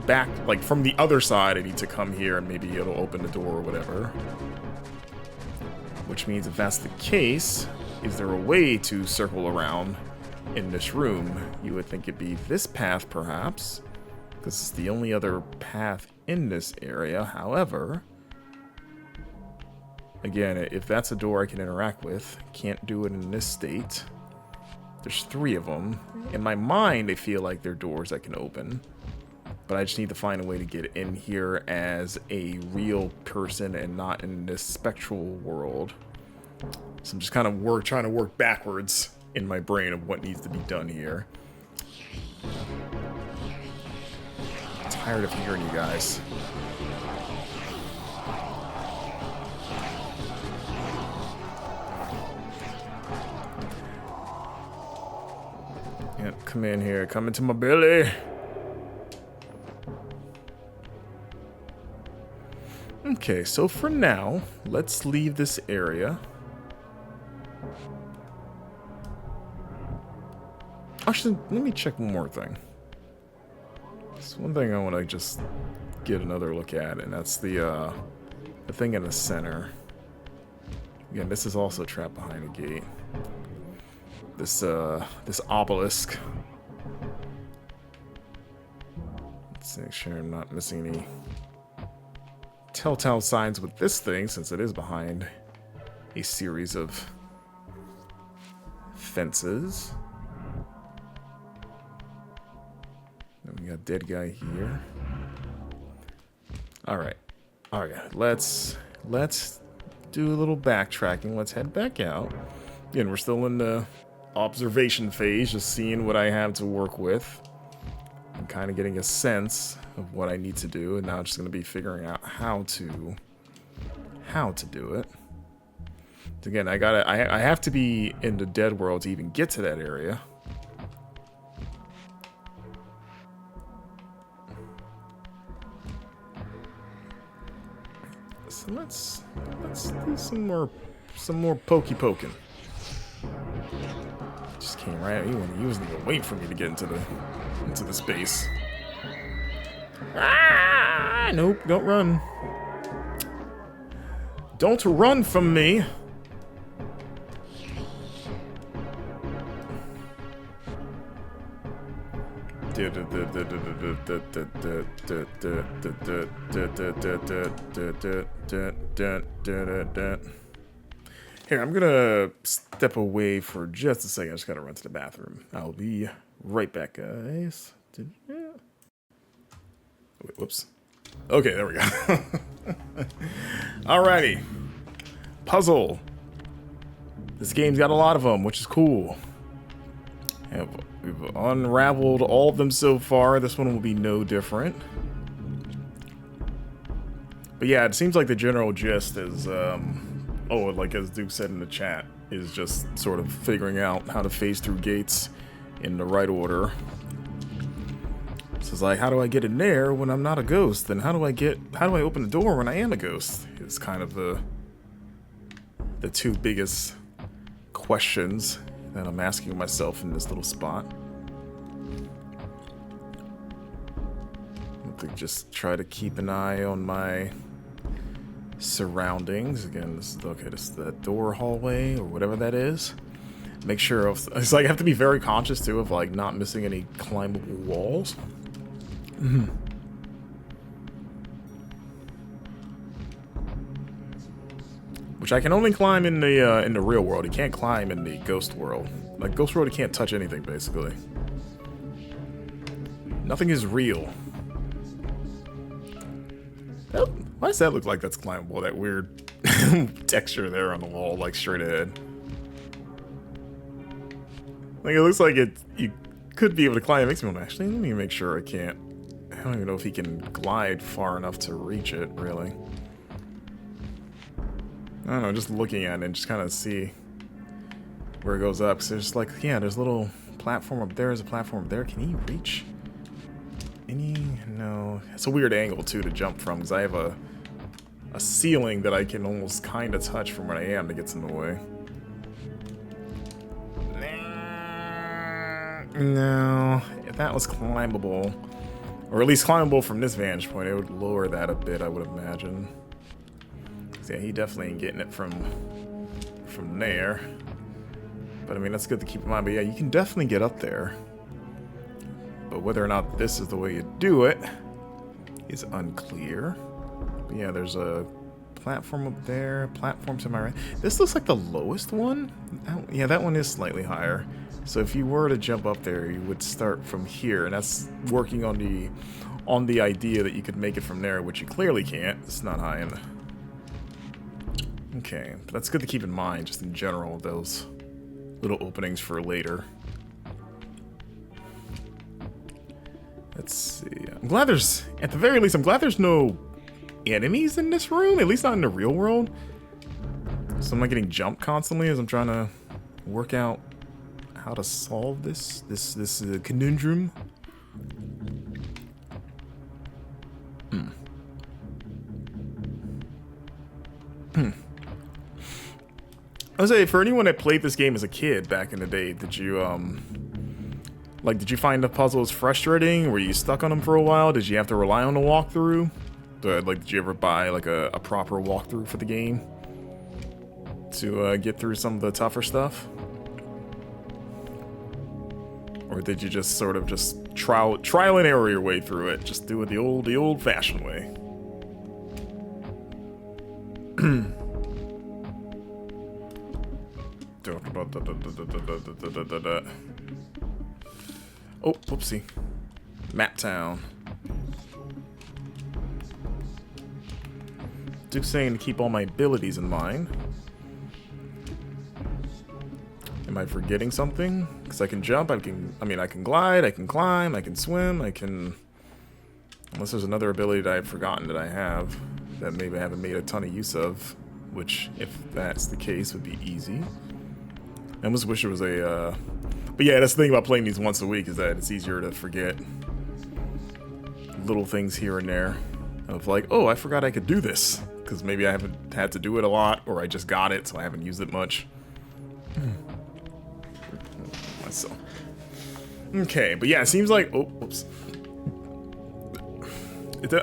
back, like from the other side. I need to come here and maybe it'll open the door or whatever. Which means if that's the case, is there a way to circle around in this room? You would think it'd be this path, perhaps, because it's the only other path in this area. However, Again, if that's a door I can interact with, can't do it in this state. There's 3 of them. In my mind, I feel like they're doors I can open. But I just need to find a way to get in here as a real person and not in this spectral world. So I'm just kind of trying to work backwards in my brain of what needs to be done here. I'm tired of hearing you guys. Yeah, come in here. Come into my belly. Okay, so for now, let's leave this area. Actually, let me check one more thing. There's one thing I want to just get another look at, and that's the thing in the center. Again, this is also trapped behind a gate. This obelisk. Let's make sure I'm not missing any telltale signs with this thing, since it is behind a series of fences. Then we got dead guy here. Alright. Alright, let's do a little backtracking. Let's head back out. Again, we're still in the observation phase, just seeing what I have to work with. I'm kind of getting a sense of what I need to do, and now I'm just going to be figuring out how to do it. Again, I have to be in the dead world to even get to that area. So let's do some more pokey poking. Just came right. He wasn't even waiting for me to get into the space. Ah, nope, don't run. Don't run from me. Here, I'm gonna step away for just a second. I just gotta run to the bathroom. I'll be right back, guys. Wait, whoops. Okay, there we go. Alrighty. Puzzle. This game's got a lot of them, which is cool. We've unraveled all of them so far. This one will be no different. But yeah, it seems like the general gist is, like as Duke said in the chat, is just sort of figuring out how to phase through gates in the right order. So it's like, how do I get in there when I'm not a ghost? And how do I open the door when I am a ghost? It's kind of the 2 biggest questions that I'm asking myself in this little spot. I think just try to keep an eye on my surroundings. Again, this is the door hallway or whatever that is. Make sure it's like I have to be very conscious too of like not missing any climbable walls. Which I can only climb in the real world. You can't climb in the ghost world. Like ghost world, you can't touch anything basically. Nothing is real. Oh, why does that look like that's climbable? That weird texture there on the wall, like straight ahead. Like it looks like you could be able to climb. It makes me want to actually let me make sure I can't. I don't even know if he can glide far enough to reach it, really. I don't know, just looking at it and just kind of see where it goes up. So there's like, yeah, there's a little platform up there. There's a platform up there. Can he reach any? No. It's a weird angle, too, to jump from, because I have a ceiling that I can almost kind of touch from where I am that gets in the way. No. If that was climbable, or at least climbable from this vantage point, it would lower that a bit, I would imagine. Yeah, he definitely ain't getting it from there. But I mean, that's good to keep in mind. But yeah, you can definitely get up there. But whether or not this is the way you do it is unclear. But yeah, there's a platform up there. Platform to my right. This looks like the lowest one. Yeah, that one is slightly higher. So if you were to jump up there, you would start from here, and that's working on the idea that you could make it from there, which you clearly can't. It's not high enough. Okay, but that's good to keep in mind, just in general, those little openings for later. Let's see. I'm glad there's, at the very least, I'm glad there's no enemies in this room, at least not in the real world. So I'm not getting jumped constantly as I'm trying to work out how to solve this conundrum. I would say, for anyone that played this game as a kid back in the day, did you did you find the puzzles frustrating? Were you stuck on them for a while? Did you have to rely on the walkthrough? Did you ever buy like a proper walkthrough for the game to get through some of the tougher stuff? Or did you just sort of just trial and error your way through it? Just do it the old-fashioned way. Oh, whoopsie. Map Town. Duke's saying to keep all my abilities in mind. Am I forgetting something? Because I can jump, I can glide, I can climb, I can swim, I can... Unless there's another ability that I've forgotten that I have, that maybe I haven't made a ton of use of, which, if that's the case, would be easy. I almost wish it was a, But yeah, that's the thing about playing these once a week, is that it's easier to forget little things here and there. Of like, oh, I forgot I could do this. Because maybe I haven't had to do it a lot, or I just got it, so I haven't used it much. Myself. Okay, but yeah, it seems like... Oh, whoops.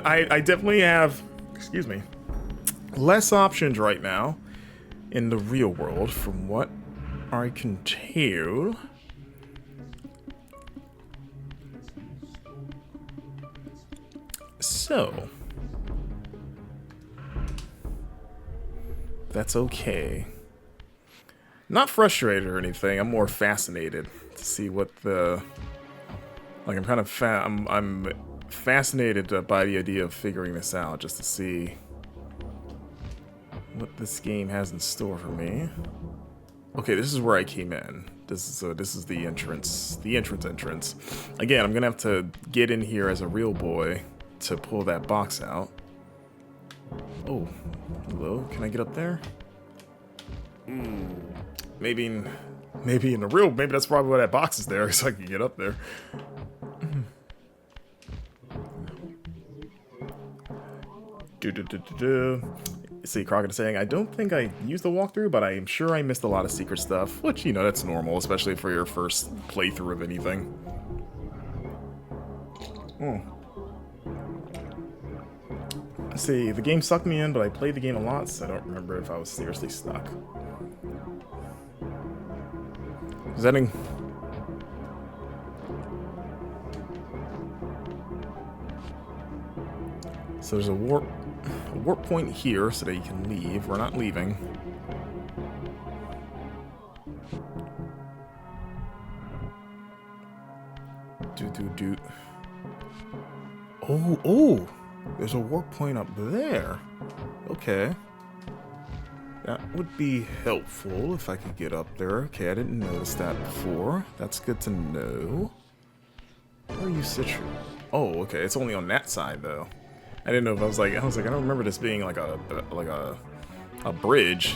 I definitely have... Excuse me. Less options right now in the real world, from what I can tell. So, that's okay. Not frustrated or anything. I'm more fascinated to see what the... Like, I'm kind of I'm fascinated by the idea of figuring this out, just to see what this game has in store for me. Okay, this is where I came in. This is the entrance. The entrance. Again, I'm gonna have to get in here as a real boy to pull that box out. Oh, hello. Can I get up there? Maybe in the real. Maybe that's probably why that box is there, so I can get up there. See, Crockett is saying, I don't think I used the walkthrough, but I am sure I missed a lot of secret stuff, which, you know, that's normal, especially for your first playthrough of anything. See, the game sucked me in, but I played the game a lot, so I don't remember if I was seriously stuck. Is that in... So there's a warp point here so that you can leave. We're not leaving. Doot. Oh! There's a warp point up there. Okay. That would be helpful if I could get up there. Okay, I didn't notice that before. That's good to know. Where are you situated? Oh, okay. It's only on that side though. I didn't know if I was like I don't remember this being like a bridge.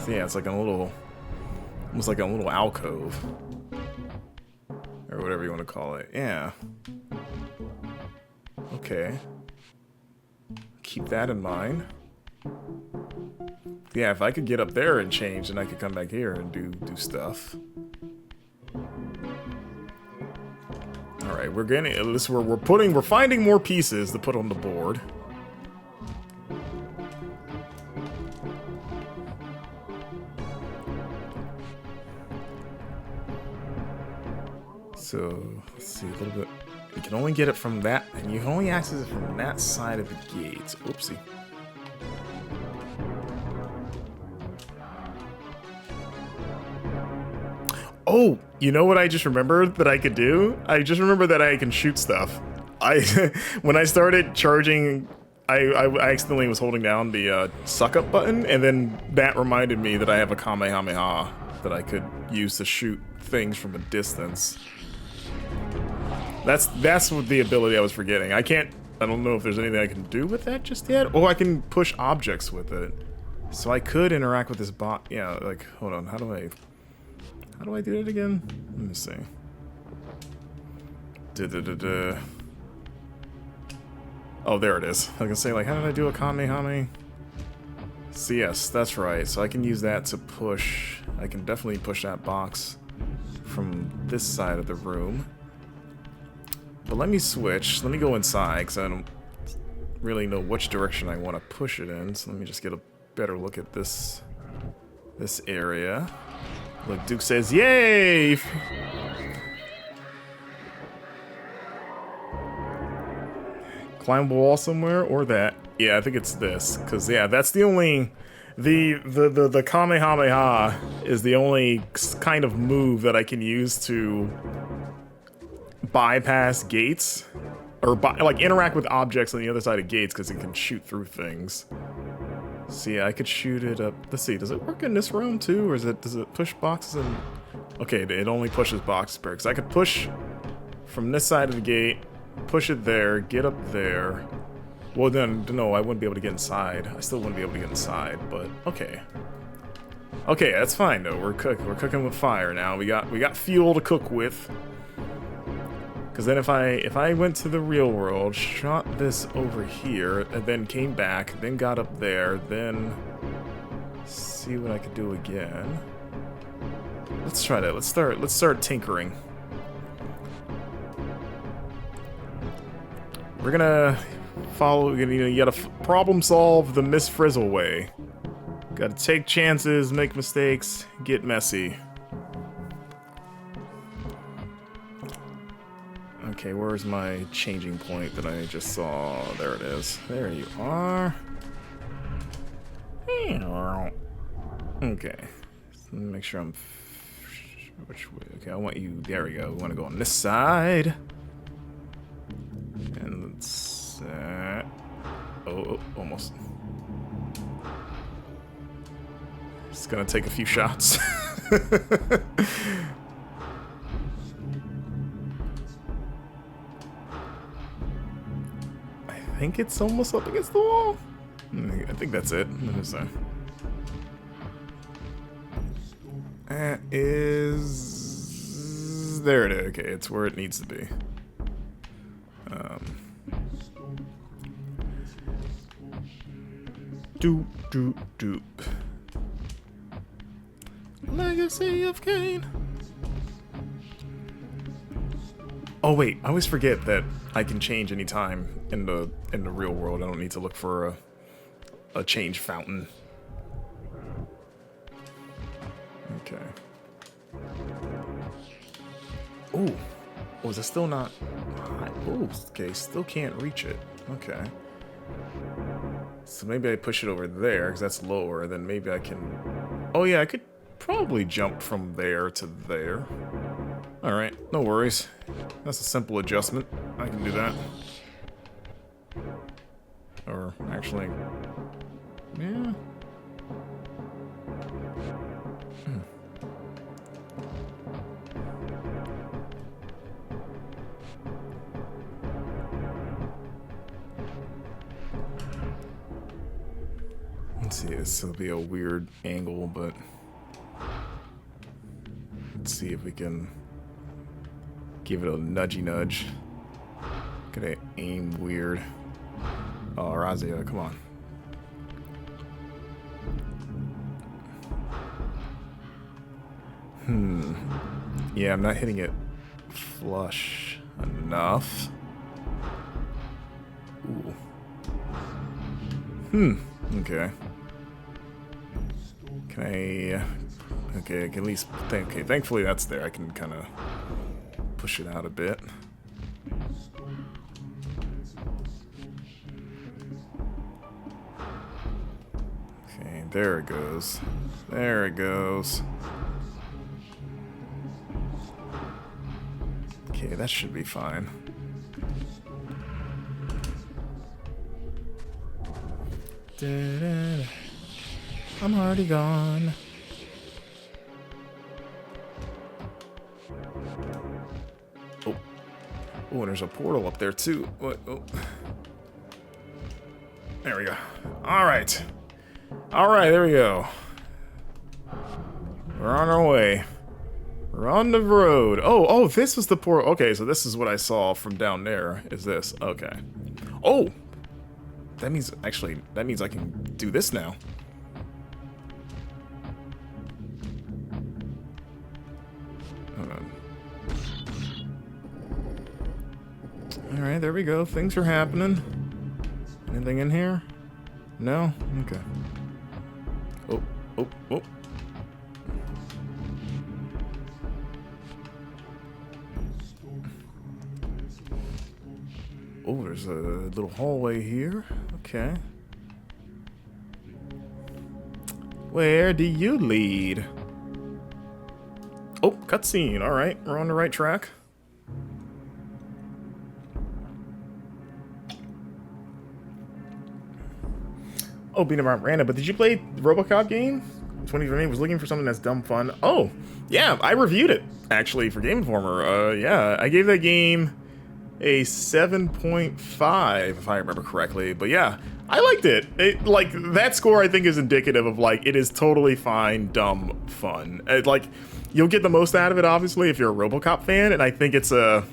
So yeah, it's like almost like a little alcove. Or whatever you want to call it. Yeah. Okay. Keep that in mind. Yeah, if I could get up there and change, then I could come back here and do stuff. All right, we're finding more pieces to put on the board. So let's see a little bit. You can only get it from that, and you can only access it from that side of the gate. Oopsie. Oh, you know what I just remembered that I could do? I just remember that I can shoot stuff. When I started charging, I accidentally was holding down the suck up button, and then that reminded me that I have a Kamehameha that I could use to shoot things from a distance. That's what the ability I was forgetting. I don't know if there's anything I can do with that just yet. Oh, I can push objects with it. So I could interact with this bot. Yeah, like, hold on, how do I do it again? Let me see. Oh, there it is. I was gonna say, like, how did I do a Kamehameha? So yes, that's right. So I can use that to push. I can definitely push that box from this side of the room. But let me switch. Let me go inside, because I don't really know which direction I want to push it in. So let me just get a better look at this area. Look, Duke says, yay! Climb a wall somewhere, or that. Yeah, I think it's this, because yeah, that's the only... The Kamehameha is the only kind of move that I can use to bypass gates, or like interact with objects on the other side of gates, because it can shoot through things. So yeah, I could shoot it up. Let's see, does it work in this room too, or does it push boxes in? Okay, it only pushes boxes per, because I could push from this side of the gate, push it there, get up there. Well then, no, I wouldn't be able to get inside. I still wouldn't be able to get inside, but okay. Okay, that's fine though. We're cooking with fire now. We got fuel to cook with. Because then if I went to the real world, shot this over here, and then came back, then got up there, then see what I could do again. Let's try that. Let's start tinkering. We're gonna follow. You gotta problem solve the Miss Frizzle way. Gotta take chances, make mistakes, get messy. Okay, where's my changing point that I just saw? There it is. There you are. Okay. Let me make sure I'm... Which way? Okay, I want you... There we go. We want to go on this side. And let's... Oh, almost. It's gonna take a few shots. I think it's almost up against the wall. I think that's it. Let me see. That is... There it is. Okay, it's where it needs to be. Doop, doop, doop. Legacy of Kain. Oh wait, I always forget that I can change anytime in the real world. I don't need to look for a change fountain. Okay. Ooh. Oh, is it still not hot? Ooh, okay, still can't reach it. Okay. So maybe I push it over there, because that's lower, then maybe I can... Oh yeah, I could probably jump from there to there. Alright, no worries. That's a simple adjustment. I can do that. Or, actually... Yeah... Let's see, this will be a weird angle, but... Let's see if we can... Give it a nudgy nudge. Gotta aim weird. Oh, Razia, come on. Yeah, I'm not hitting it flush enough. Ooh. Okay. Can I... Okay, I can at least... Okay, thankfully that's there. I can kind of push it out a bit. Okay, there it goes. There it goes. Okay, that should be fine. Da-da-da. I'm already gone. Oh. Oh, and there's a portal up there too. What? Oh. There we go. Alright. Alright, there we go. We're on our way. We're on the road. Oh, this was the portal. Okay, so this is what I saw from down there. Is this? Okay. Oh! That means, actually, that means I can do this now. Hold on. Alright, there we go. Things are happening. Anything in here? No? Okay. Oh. Oh, there's a little hallway here. Okay. Where do you lead? Oh, cutscene. Alright, we're on the right track. Oh, being about random, but did you play the RoboCop game? 2020 was looking for something that's dumb fun. Oh, yeah, I reviewed it, actually, for Game Informer. Yeah, I gave that game a 7.5, if I remember correctly. But yeah, I liked it. Like, that score, I think, is indicative of, like, it is totally fine, dumb fun. Like, you'll get the most out of it, obviously, if you're a RoboCop fan, and I think it's a...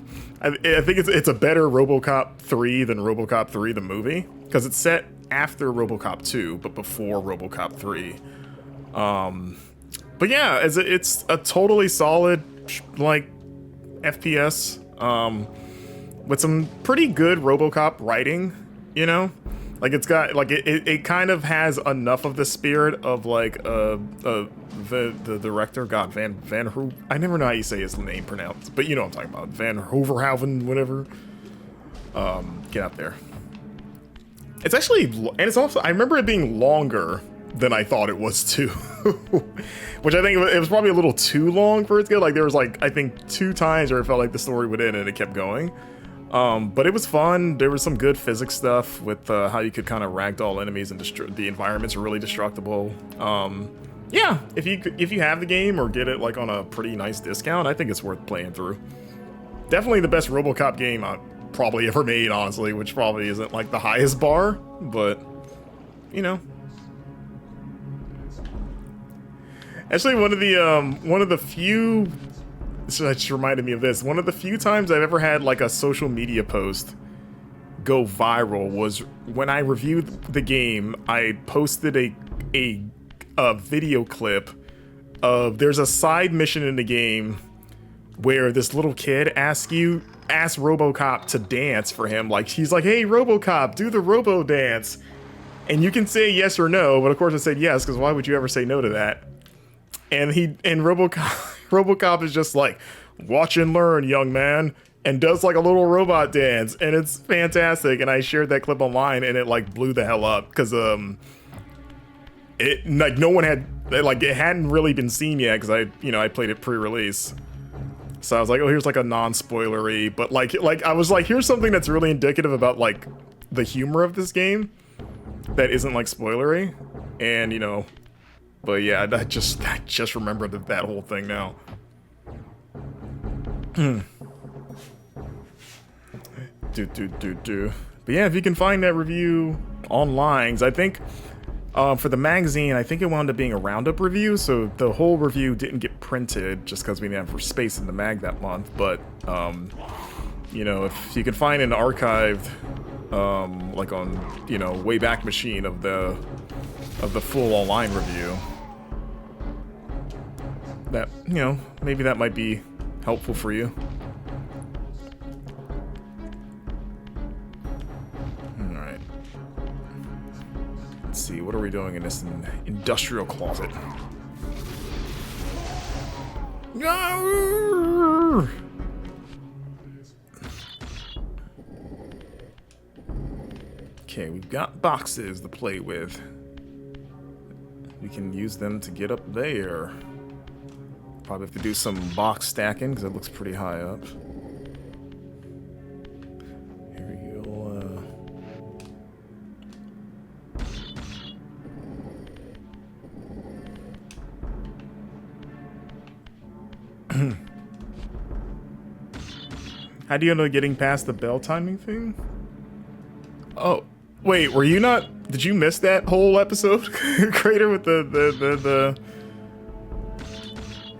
I think it's a better RoboCop 3 than RoboCop 3, the movie, because it's set after RoboCop 2, but before RoboCop 3. But yeah, it's a totally solid, like, FPS, with some pretty good RoboCop writing, you know? Like, it's got, like, it kind of has enough of the spirit of, like, the director, God, I never know how you say his name pronounced, but you know what I'm talking about. Van Hoverhoven, whatever. Get up there. It's actually, and it's also, I remember it being longer than I thought it was too. Which I think it was probably a little too long for it to go. Like, there was, like, I think 2 times where it felt like the story would end and it kept going. But it was fun. There was some good physics stuff with how you could kind of ragdoll enemies and the environments are really destructible. Yeah, if you have the game or get it like on a pretty nice discount, I think it's worth playing through. Definitely the best RoboCop game I've probably ever made, honestly, which probably isn't like the highest bar, but you know. Actually, one of the few, so that just reminded me of this. One of the few times I've ever had like a social media post go viral was when I reviewed the game. I posted a video clip of, there's a side mission in the game where this little kid asks RoboCop to dance for him. Like, he's like, hey, RoboCop, do the Robo dance. And you can say yes or no, but of course I said yes, because why would you ever say no to that? And RoboCop is just like, watch and learn, young man, and does like a little robot dance, and it's fantastic. And I shared that clip online, and it like blew the hell up, because it, like, no one had, like, it hadn't really been seen yet, because I played it pre-release. So I was like, oh, here's like a non-spoilery, but like I was like, here's something that's really indicative about like the humor of this game that isn't like spoilery, and you know, but yeah, I just remembered that whole thing now. But yeah, if you can find that review online, 'cause I think for the magazine, I think it wound up being a roundup review, so the whole review didn't get printed just because we didn't have space in the mag that month. But you know, if you can find an archived, like on, you know, Wayback Machine of the full online review, that, you know, maybe that might be helpful for you. Alright. Let's see, what are we doing in this industrial closet? Okay, we've got boxes to play with. We can use them to get up there. Probably have to do some box stacking because it looks pretty high up. How do you end up getting past the bell timing thing? Oh, wait, were you not? Did you miss that whole episode, Crater, with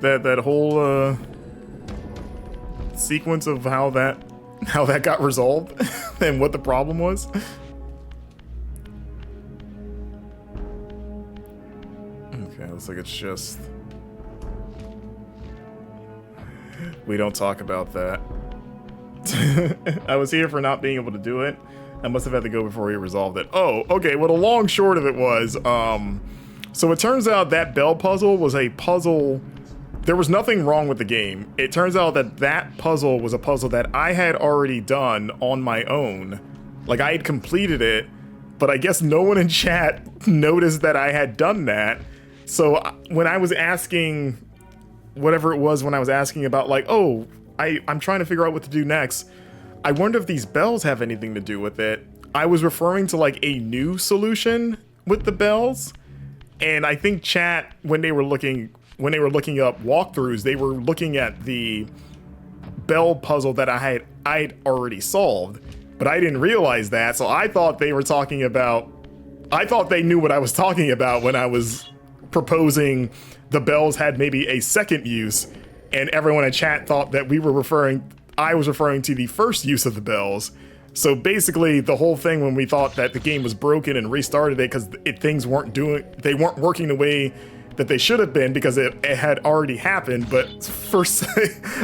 that whole sequence of how that got resolved and what the problem was? Okay, looks like it's just we don't talk about that. I was here for not being able to do it. I must have had to go before he resolved it. Oh, okay. Well, the long short of it was, so it turns out that bell puzzle was a puzzle. There was nothing wrong with the game. It turns out that that puzzle was a puzzle that I had already done on my own. Like, I had completed it, but I guess no one in chat noticed that I had done that. So when I was asking, whatever it was, when I was asking about like, oh, I'm trying to figure out what to do next, I wonder if these bells have anything to do with it. I was referring to like a new solution with the bells, and I think chat, when they were looking up walkthroughs, they were looking at the bell puzzle that I'd already solved, but I didn't realize that. So I thought they were talking about, I thought they knew what I was talking about when I was proposing the bells had maybe a second use, and everyone in chat thought that I was referring to the first use of the bells. So basically the whole thing, when we thought that the game was broken and restarted it because things weren't working the way that they should have been because it had already happened. But first,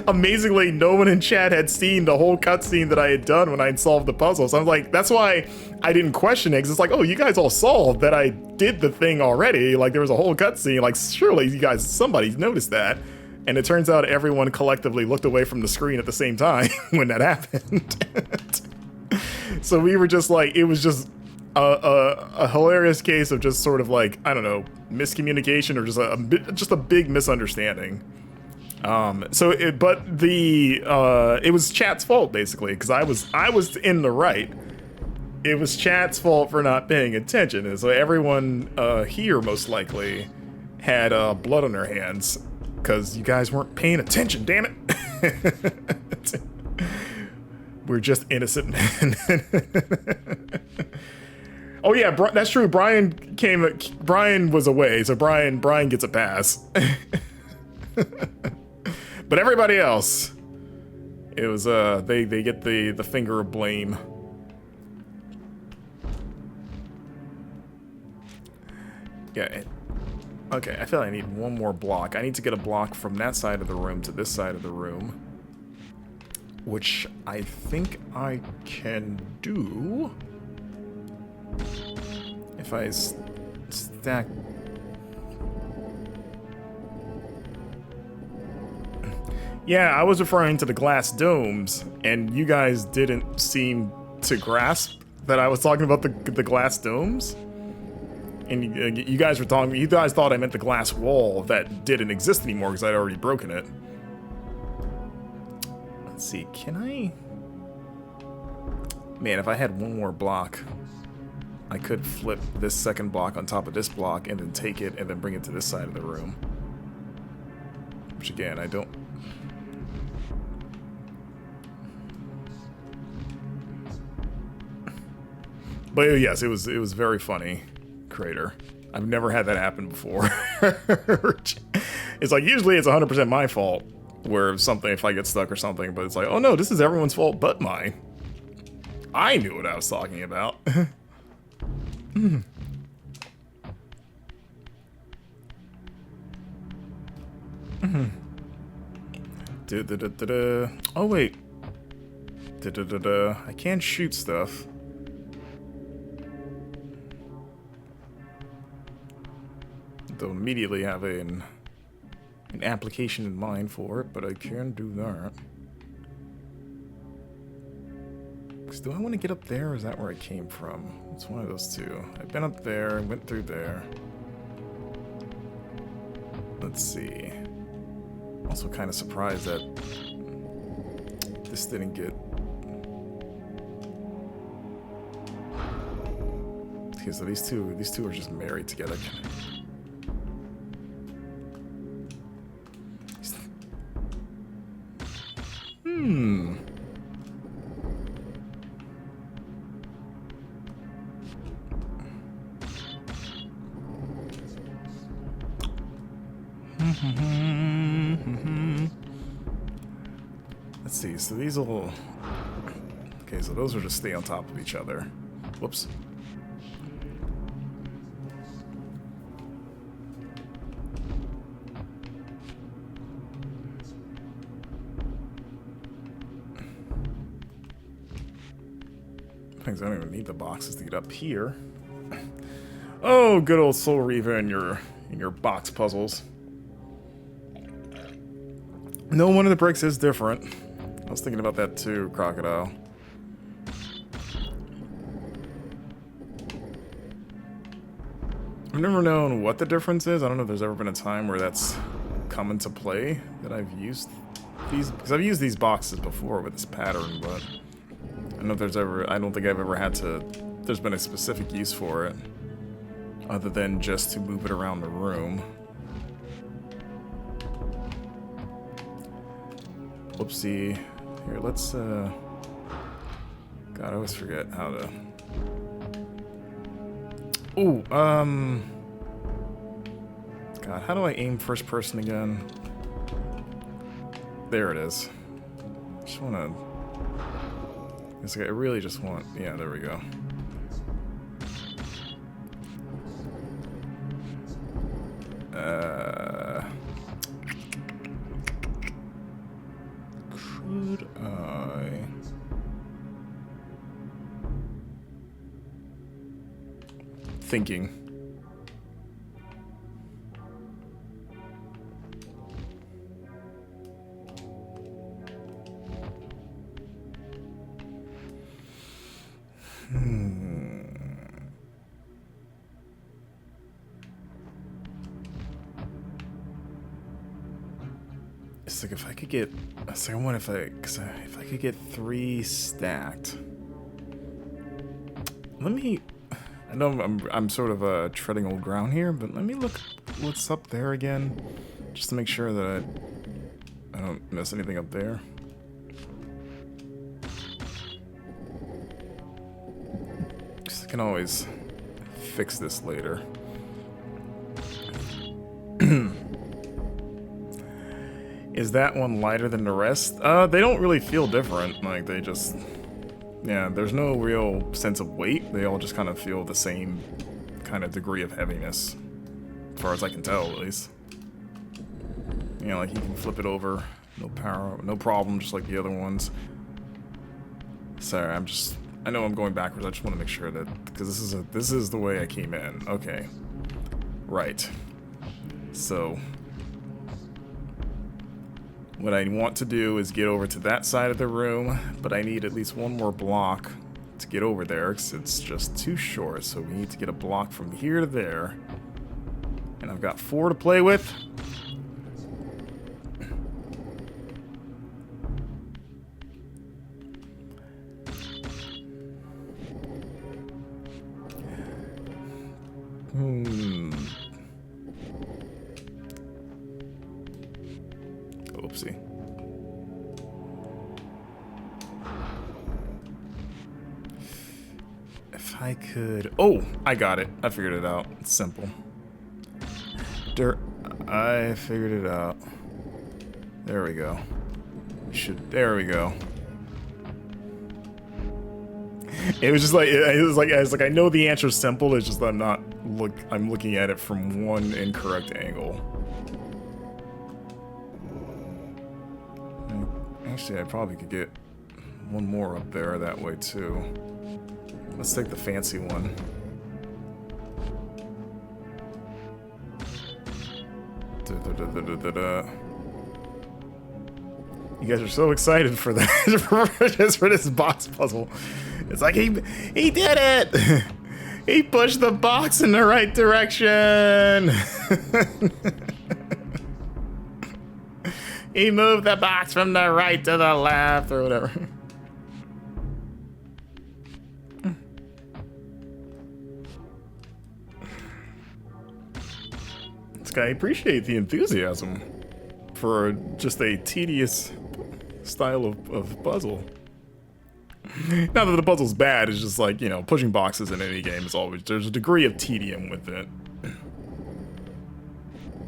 amazingly, no one in chat had seen the whole cutscene that I had done when I'd solved the puzzle. So I was like, that's why I didn't question it, because it's like, oh, you guys all solved that I did the thing already. Like, there was a whole cutscene. Like, surely you guys, somebody noticed that. And it turns out everyone collectively looked away from the screen at the same time when that happened. So we were just like, it was just a hilarious case of just sort of like, I don't know, miscommunication or just a big misunderstanding. It was chat's fault basically, because I was in the right. It was chat's fault for not paying attention, and so everyone here most likely had blood on their hands. Because you guys weren't paying attention, damn it. We're just innocent men. Oh yeah, that's true. Brian was away, so Brian gets a pass. But everybody else, it was they get the finger of blame. Yeah. Okay, I feel like I need one more block. I need to get a block from that side of the room to this side of the room, which I think I can do if I stack. Yeah, I was referring to the glass domes, and you guys didn't seem to grasp that I was talking about the glass domes. And you guys were talking. You guys thought I meant the glass wall that didn't exist anymore because I'd already broken it. Let's see. Can I? Man, if I had one more block, I could flip this second block on top of this block and then take it and then bring it to this side of the room. Which again, I don't. But yes, it was very funny. Crater. I've never had that happen before. It's like, usually it's 100% my fault where something, if I get stuck or something, but it's like, oh no, this is everyone's fault but mine. I knew what I was talking about. Oh wait. I can't shoot stuff. Don't immediately have an application in mind for it, but I can do that. Because do I want to get up there, or is that where I came from? It's one of those two. I've been up there, went through there. Let's see. Also kind of surprised that this didn't get... Okay, so these two are just married together. Let's see, so these will... Okay, so those will just stay on top of each other. Whoops. Things I don't even need the boxes to get up here. Oh, good old Soul Reaver and your box puzzles. No, one of the bricks is different. I was thinking about that too, Crocodile. I've never known what the difference is. I don't know if there's ever been a time where that's come into play that I've used these, because I've used these boxes before with this pattern, but I don't know if there's ever, I don't think I've ever had to, there's been a specific use for it other than just to move it around the room. Whoopsie. Here, let's, God, I always forget how to... Ooh, God, how do I aim first person again? There it is. Just wanna... It's like I really just want... Yeah, there we go. Could I... Thinking. It's like if I could get... I wonder if I could get 3 stacked. Let me... I know I'm sort of treading old ground here, but let me look what's up there again, just to make sure that I don't miss anything up there. Because I can always fix this later. Is that one lighter than the rest? They don't really feel different. Like, they just... Yeah, there's no real sense of weight. They all just kind of feel the same kind of degree of heaviness. As far as I can tell, at least. You know, like, you can flip it over. No power, no problem, just like the other ones. Sorry, I know I'm going backwards. I just want to make sure that... Because this is the way I came in. Okay. Right. So... What I want to do is get over to that side of the room, but I need at least one more block to get over there, because it's just too short, so we need to get a block from here to there. And I've got 4 to play with. Oopsie. If I could... Oh, I got it. I figured it out. It's simple. I figured it out. There we go. There we go. It was just like... I was like, I know the answer's simple. It's just I'm looking at it from one incorrect angle. Actually, I probably could get one more up there that way, too. Let's take the fancy one. You guys are so excited for that, just for this box puzzle. It's like, he did it! He pushed the box in the right direction! He moved the box from the right to the left, or whatever. This guy appreciates the enthusiasm for just a tedious style of puzzle. Not that the puzzle's bad, it's just like, you know, pushing boxes in any game is always, there's a degree of tedium with it.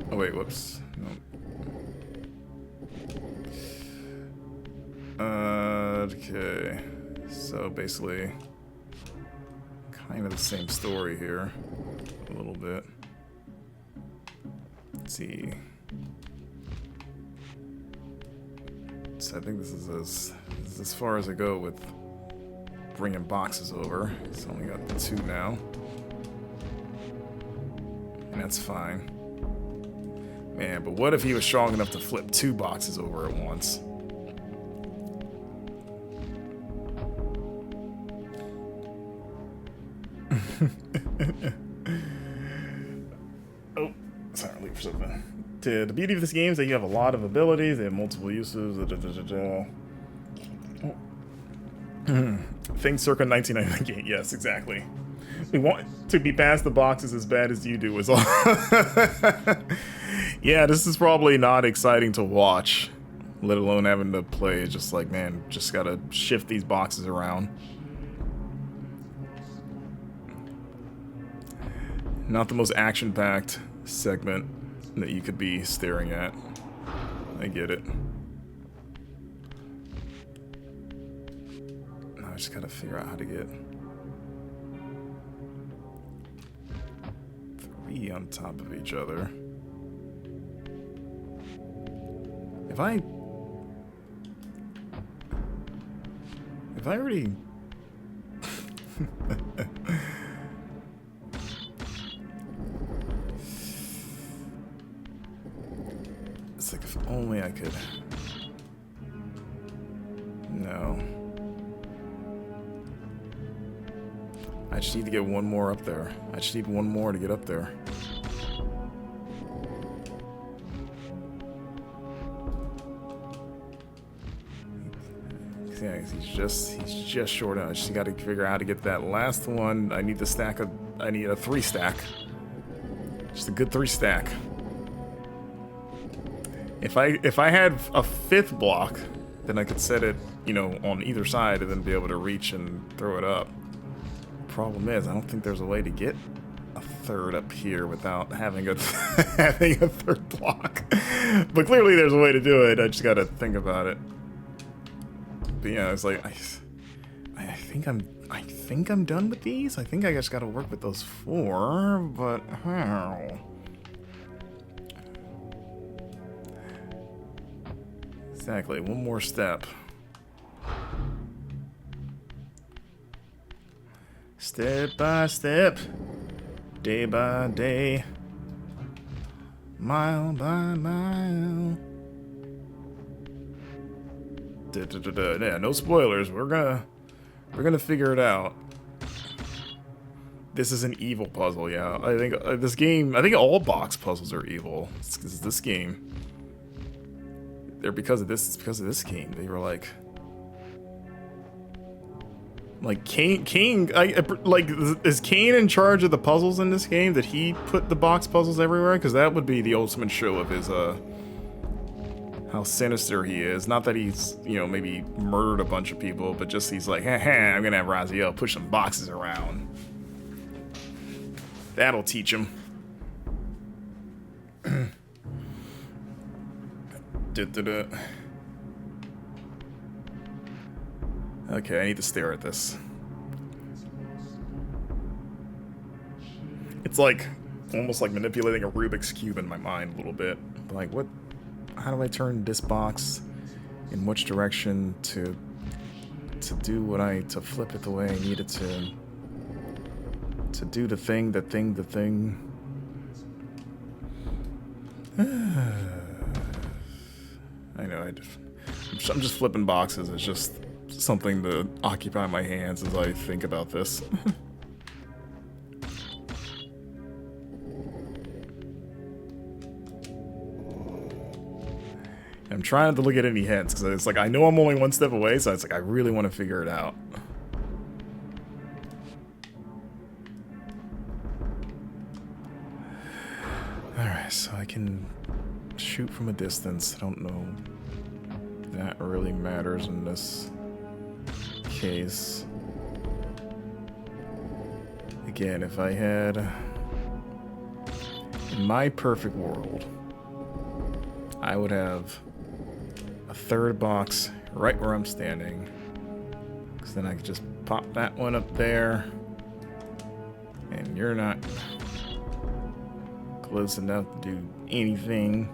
Oh wait, whoops. No. Okay. So basically, kind of the same story here. A little bit. Let's see. So I think this is as far as I go with bringing boxes over. So I only got the 2 now. And that's fine. Man, but what if he was strong enough to flip 2 boxes over at once? Oh, sorry, leave for something. The beauty of this game is that you have a lot of abilities. They have multiple uses. Things circa 1998. Yes, exactly. We want to be past the boxes as bad as you do, is all. Yeah, this is probably not exciting to watch, let alone having to play. It's just like, man, just gotta shift these boxes around. Not the most action-packed segment that you could be staring at. I get it. Now I just gotta figure out how to get 3 on top of each other. If I already it's like, if only I could. No. I just need to get 1 more up there. I just need 1 more to get up there. Yeah, he's just short out. I just got to figure out how to get that last one. I need I need a 3 stack. Just a good 3 stack. If I had a 5th block, then I could set it, you know, on either side and then be able to reach and throw it up. Problem is, I don't think there's a way to get a 3rd up here without having a having a 3rd block. But clearly there's a way to do it. I just got to think about it. But yeah, it's like I think I'm done with these. I think I just got to work with those 4, but how? Exactly, 1 more step. Step by step, day by day, mile by mile. Yeah, no spoilers. We're gonna figure it out. This is an evil puzzle. Yeah, I think this game. I think all box puzzles are evil. It's 'cause this game. They're because of this. It's because of this game. They were like Kain. Like, is Kain in charge of the puzzles in this game? Did he put the box puzzles everywhere? Because that would be the ultimate show of his how sinister he is. Not that he's, you know, maybe murdered a bunch of people, but just he's like, hey, I'm gonna have Raziel push some boxes around. That'll teach him. Okay, I need to stare at this. It's like almost like manipulating a Rubik's Cube in my mind a little bit. Like, what? How do I turn this box in which direction to do to flip it the way I need it to do the thing. I know, I'm just flipping boxes. It's just something to occupy my hands as I think about this. I'm trying to look at any hints, because it's like, I know I'm only 1 step away, so it's like, I really want to figure it out. Alright, so I can shoot from a distance. I don't know if that really matters in this case. Again, if I had... in my perfect world, I would have a 3rd box right where I'm standing. Because then I can just pop that one up there. And you're not close enough to do anything.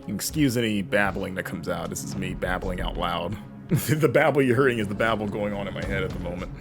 Excuse any babbling that comes out. This is me babbling out loud. The babble you're hearing is the babble going on in my head at the moment.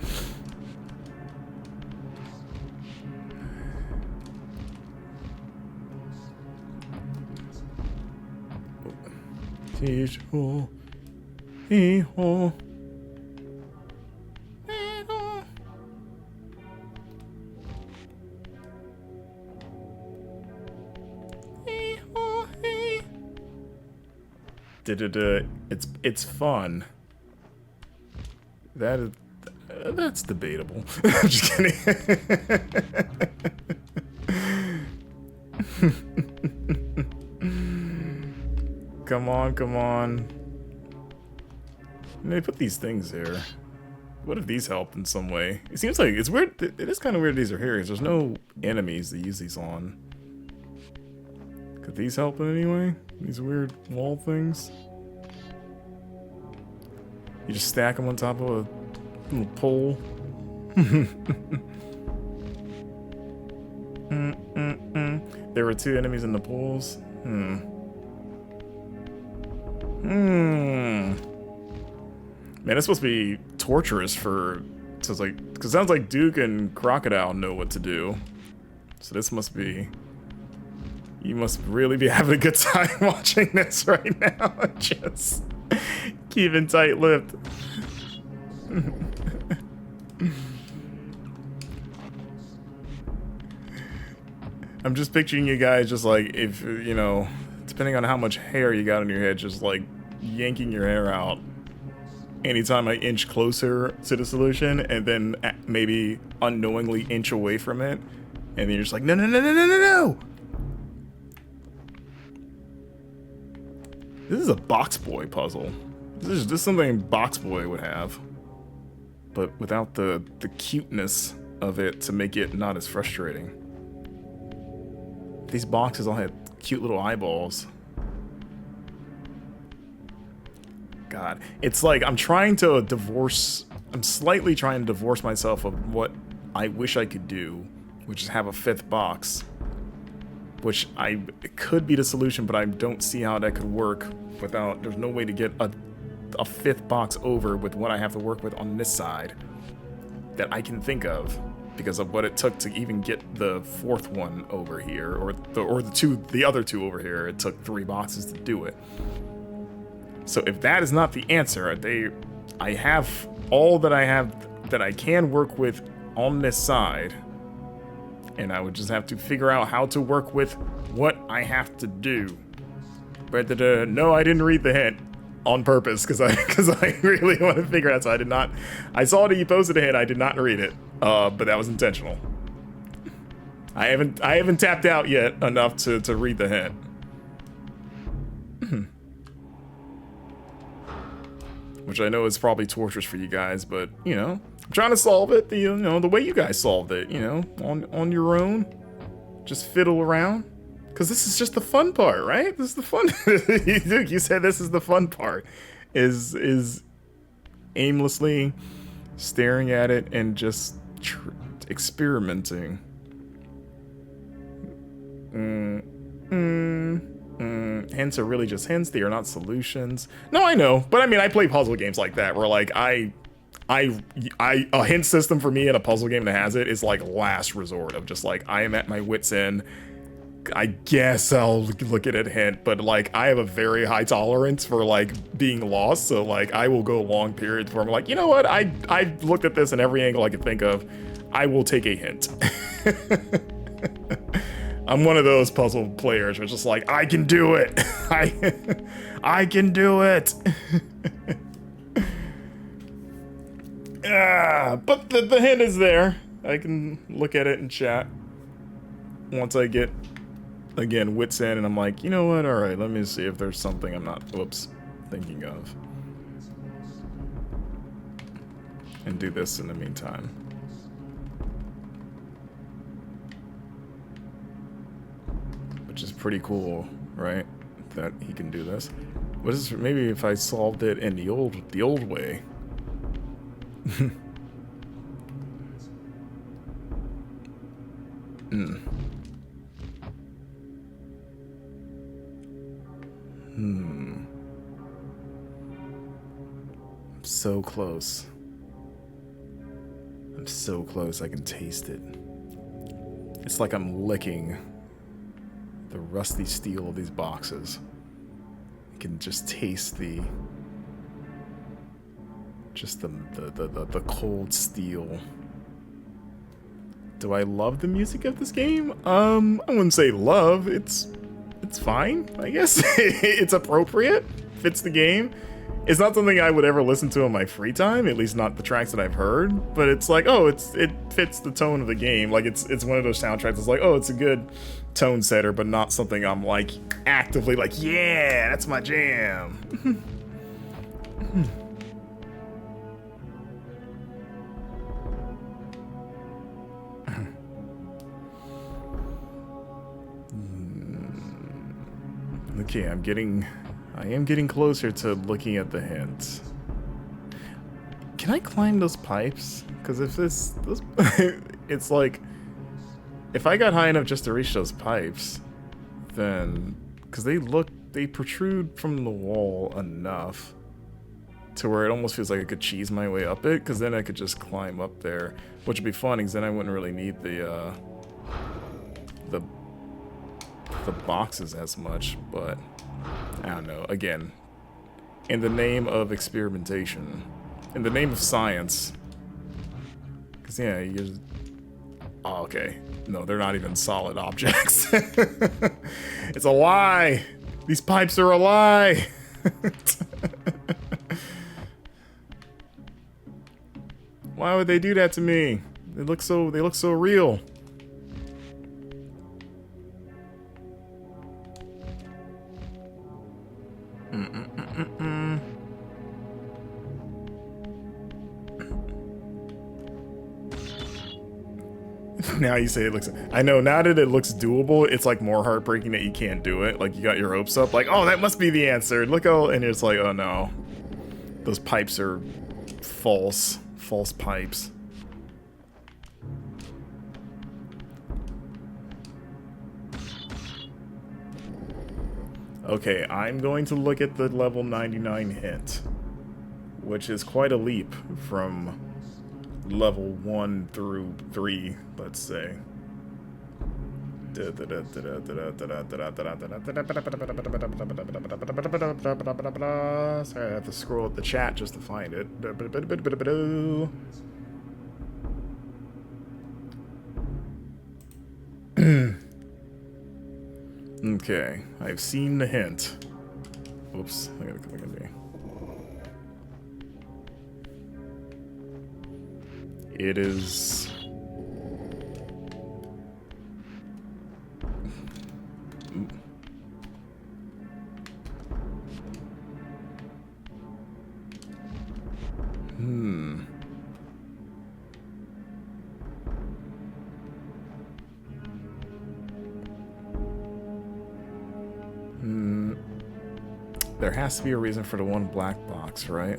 It's fun. That's debatable. I'm just kidding. Come on, come on. They put these things there. What if these help in some way? It seems like it's weird. It is kind of weird these are here. There's no enemies to use these on. Could these help in any way? These weird wall things? You just stack them on top of a little pole. There were 2 enemies in the poles. Man, it's supposed to be torturous for... So it's like... Because it sounds like Duke and Crocodile know what to do. So this must be... You must really be having a good time watching this right now. Just keeping tight-lipped. I'm just picturing you guys just like, if, you know, depending on how much hair you got on your head, just like yanking your hair out anytime I inch closer to the solution, and then maybe unknowingly inch away from it, and then you're just like, no, no, no, no, no, no, no! This is a Box Boy puzzle. This is something Box Boy would have, but without the cuteness of it to make it not as frustrating. These boxes all had cute little eyeballs. God, it's like I'm slightly trying to divorce myself of what I wish I could do, which is have a 5th box. Which it could be the solution, but I don't see how that could work without, there's no way to get a 5th box over with what I have to work with on this side that I can think of, because of what it took to even get the 4th one over here, or the other 2 over here. It took 3 boxes to do it. So if that is not the answer, I have all that I have that I can work with on this side, and I would just have to figure out how to work with what I have to do. But no, I didn't read the hint on purpose because I really want to figure it out. So I did not. I saw that you posted a hint. I did not read it, but that was intentional. I haven't tapped out yet enough to read the hint. Which I know is probably torturous for you guys, but you know, I'm trying to solve it the way you guys solved it, you know, on your own. Just fiddle around. Because this is just the fun part, right? This is the fun. Dude, you said this is the fun part. Is aimlessly staring at it and just experimenting. Hints are really just hints. They are not solutions. No, I know. But I mean, I play puzzle games like that where like a hint system for me in a puzzle game that has it is like last resort of just like, I am at my wit's end. I guess I'll look at a hint, but like I have a very high tolerance for like being lost, so like I will go long periods where I'm like, you know what, I looked at this in every angle I could think of. I will take a hint. I'm one of those puzzle players where it's just like, I can do it. I can do it. But the hint is there. I can look at it and chat once I get, again, wits in, and I'm like, you know what, alright, let me see if there's something I'm not, thinking of. And do this in the meantime. Which is pretty cool, right? That he can do this. What is maybe if I solved it in the old way? I'm so close. I'm so close, I can taste it. It's like I'm licking the rusty steel of these boxes. I can just taste the cold steel. Do I love the music of this game? I wouldn't say love. It's fine, I guess. It's appropriate. Fits the game. It's not something I would ever listen to in my free time, at least not the tracks that I've heard. But it's like, oh, it fits the tone of the game. Like it's one of those soundtracks. It's like, oh, it's a good tone setter, but not something I'm like actively like, yeah, that's my jam. Okay, I am getting closer to looking at the hint. Can I climb those pipes? Because if it's like, if I got high enough just to reach those pipes, then, because they protrude from the wall enough to where it almost feels like I could cheese my way up it, because then I could just climb up there, which would be fun, because then I wouldn't really need the boxes as much, but I don't know. Again, in the name of experimentation, in the name of science, because yeah, you just, oh, okay, no, they're not even solid objects. It's a lie. These pipes are a lie. Why would they do that to me? They look so real. Now you say it looks... I know, now that it looks doable, it's like more heartbreaking that you can't do it. Like, you got your hopes up, like, oh, that must be the answer. Look how... And it's like, oh no. Those pipes are false. False pipes. Okay, I'm going to look at the level 99 hint, which is quite a leap from level 1 through 3, let's say. Sorry, I have to scroll up the chat just to find it. Okay, I've seen the hint. Oops, I gotta click on D. It is... There has to be a reason for the one black box, right?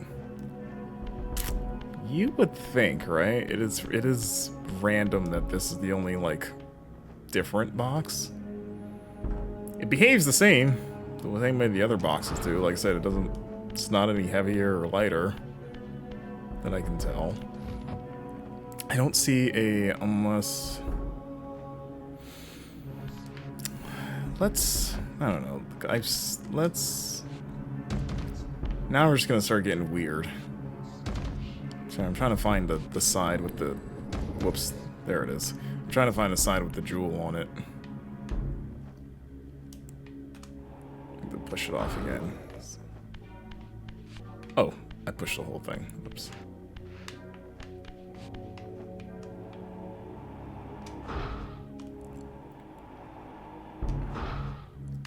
You would think, right? It is random that this is the only, like, different box. It behaves the same way the other boxes do. Like I said, it's not any heavier or lighter that I can tell. I don't see unless... I don't know. Now we're just gonna start getting weird. So I'm trying to find the side with the... Whoops, there it is. I'm trying to find the side with the jewel on it. Push it off again. Oh, I pushed the whole thing. Oops.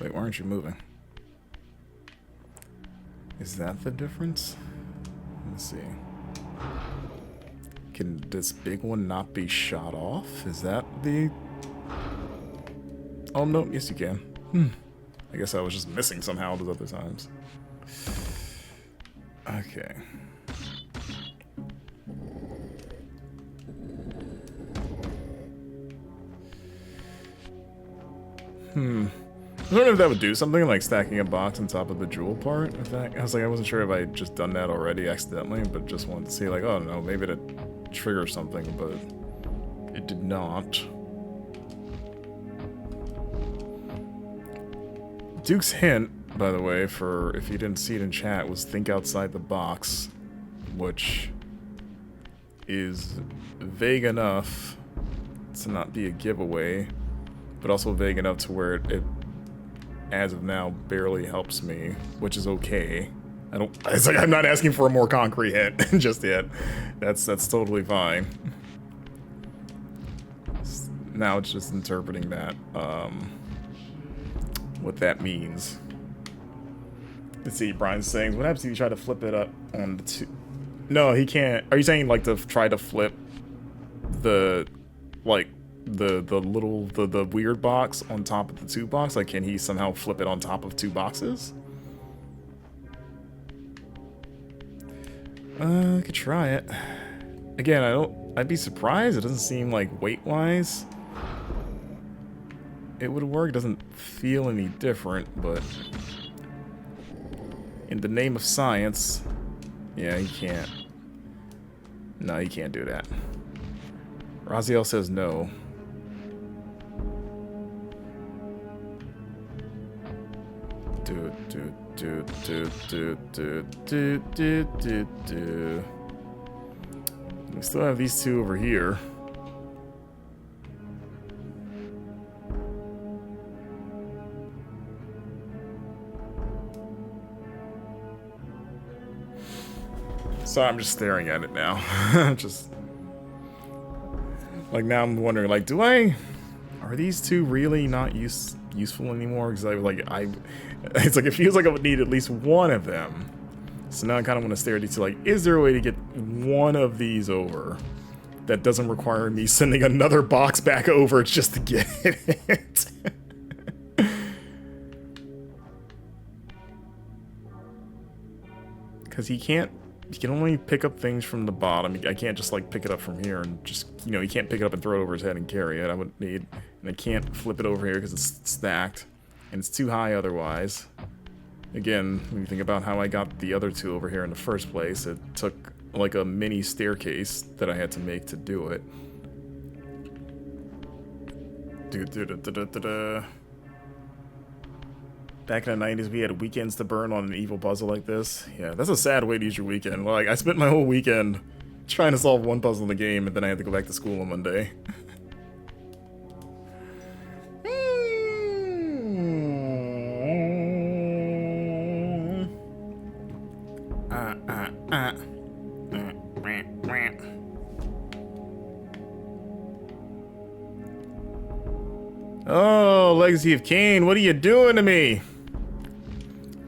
Wait, why aren't you moving? Is that the difference? Let me see. Can this big one not be shot off? Is that the... Oh, no, yes you can. I guess I was just missing somehow those other times. Okay. I don't know if that would do something, like stacking a box on top of the jewel part. In fact, I was like, I wasn't sure if I had just done that already accidentally, but just wanted to see, like, oh no, maybe it triggers something, but it did not. Duke's hint, by the way, for if you didn't see it in chat, was think outside the box, which is vague enough to not be a giveaway, but also vague enough to where it as of now barely helps me, which is okay. It's like I'm not asking for a more concrete hint just yet. That's totally fine. Now it's just interpreting that, what that means. Let's see, Brian's saying, what happens if you try to flip it up on the two? No, he can't. Are you saying like to try to flip the, like, the weird box on top of the two box? Like, can he somehow flip it on top of two boxes? I could try it. Again, I'd be surprised. It doesn't seem like weight-wise it would work. It doesn't feel any different, but in the name of science, yeah, he can't. No, he can't do that. Raziel says no. We still have these two over here. So I'm just staring at it now. Just like now I'm wondering, like, are these two really not useful anymore? Because it's like it feels like I would need at least one of them. So now I kind of want to stare at these two, like, is there a way to get one of these over that doesn't require me sending another box back over just to get it? Because he can only pick up things from the bottom. I can't just like pick it up from here and just, you know, he can't pick it up and throw it over his head and carry it. I would need, and I can't flip it over here because it's stacked and it's too high otherwise. Again, when you think about how I got the other two over here in the first place, it took like a mini staircase that I had to make to do it. Back in the 90s, we had weekends to burn on an evil puzzle like this. Yeah, that's a sad way to use your weekend. Like, I spent my whole weekend trying to solve one puzzle in the game, and then I had to go back to school on Monday. Oh, Legacy of Kain, what are you doing to me?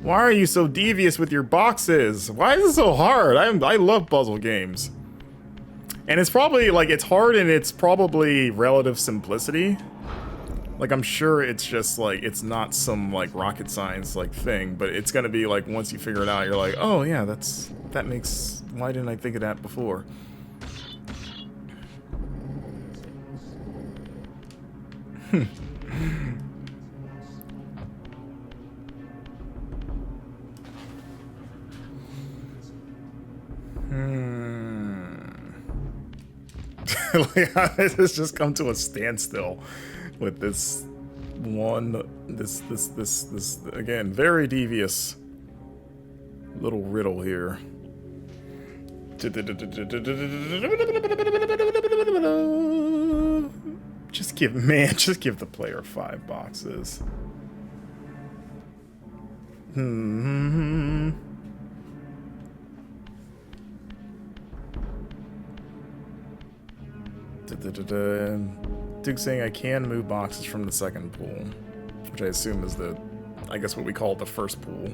Why are you so devious with your boxes? Why is it so hard? I love puzzle games. And it's probably, like, it's hard and it's probably relative simplicity. Like, I'm sure it's just, like, it's not some, like, rocket science, like, thing. But it's gonna be, like, once you figure it out, you're like, oh, yeah, that makes... Why didn't I think of that before? Like, this has just come to a standstill with this one, this again, very devious little riddle here. Just give the player 5 boxes. Duke's saying I can move boxes from the second pool, which I assume is I guess what we call the first pool.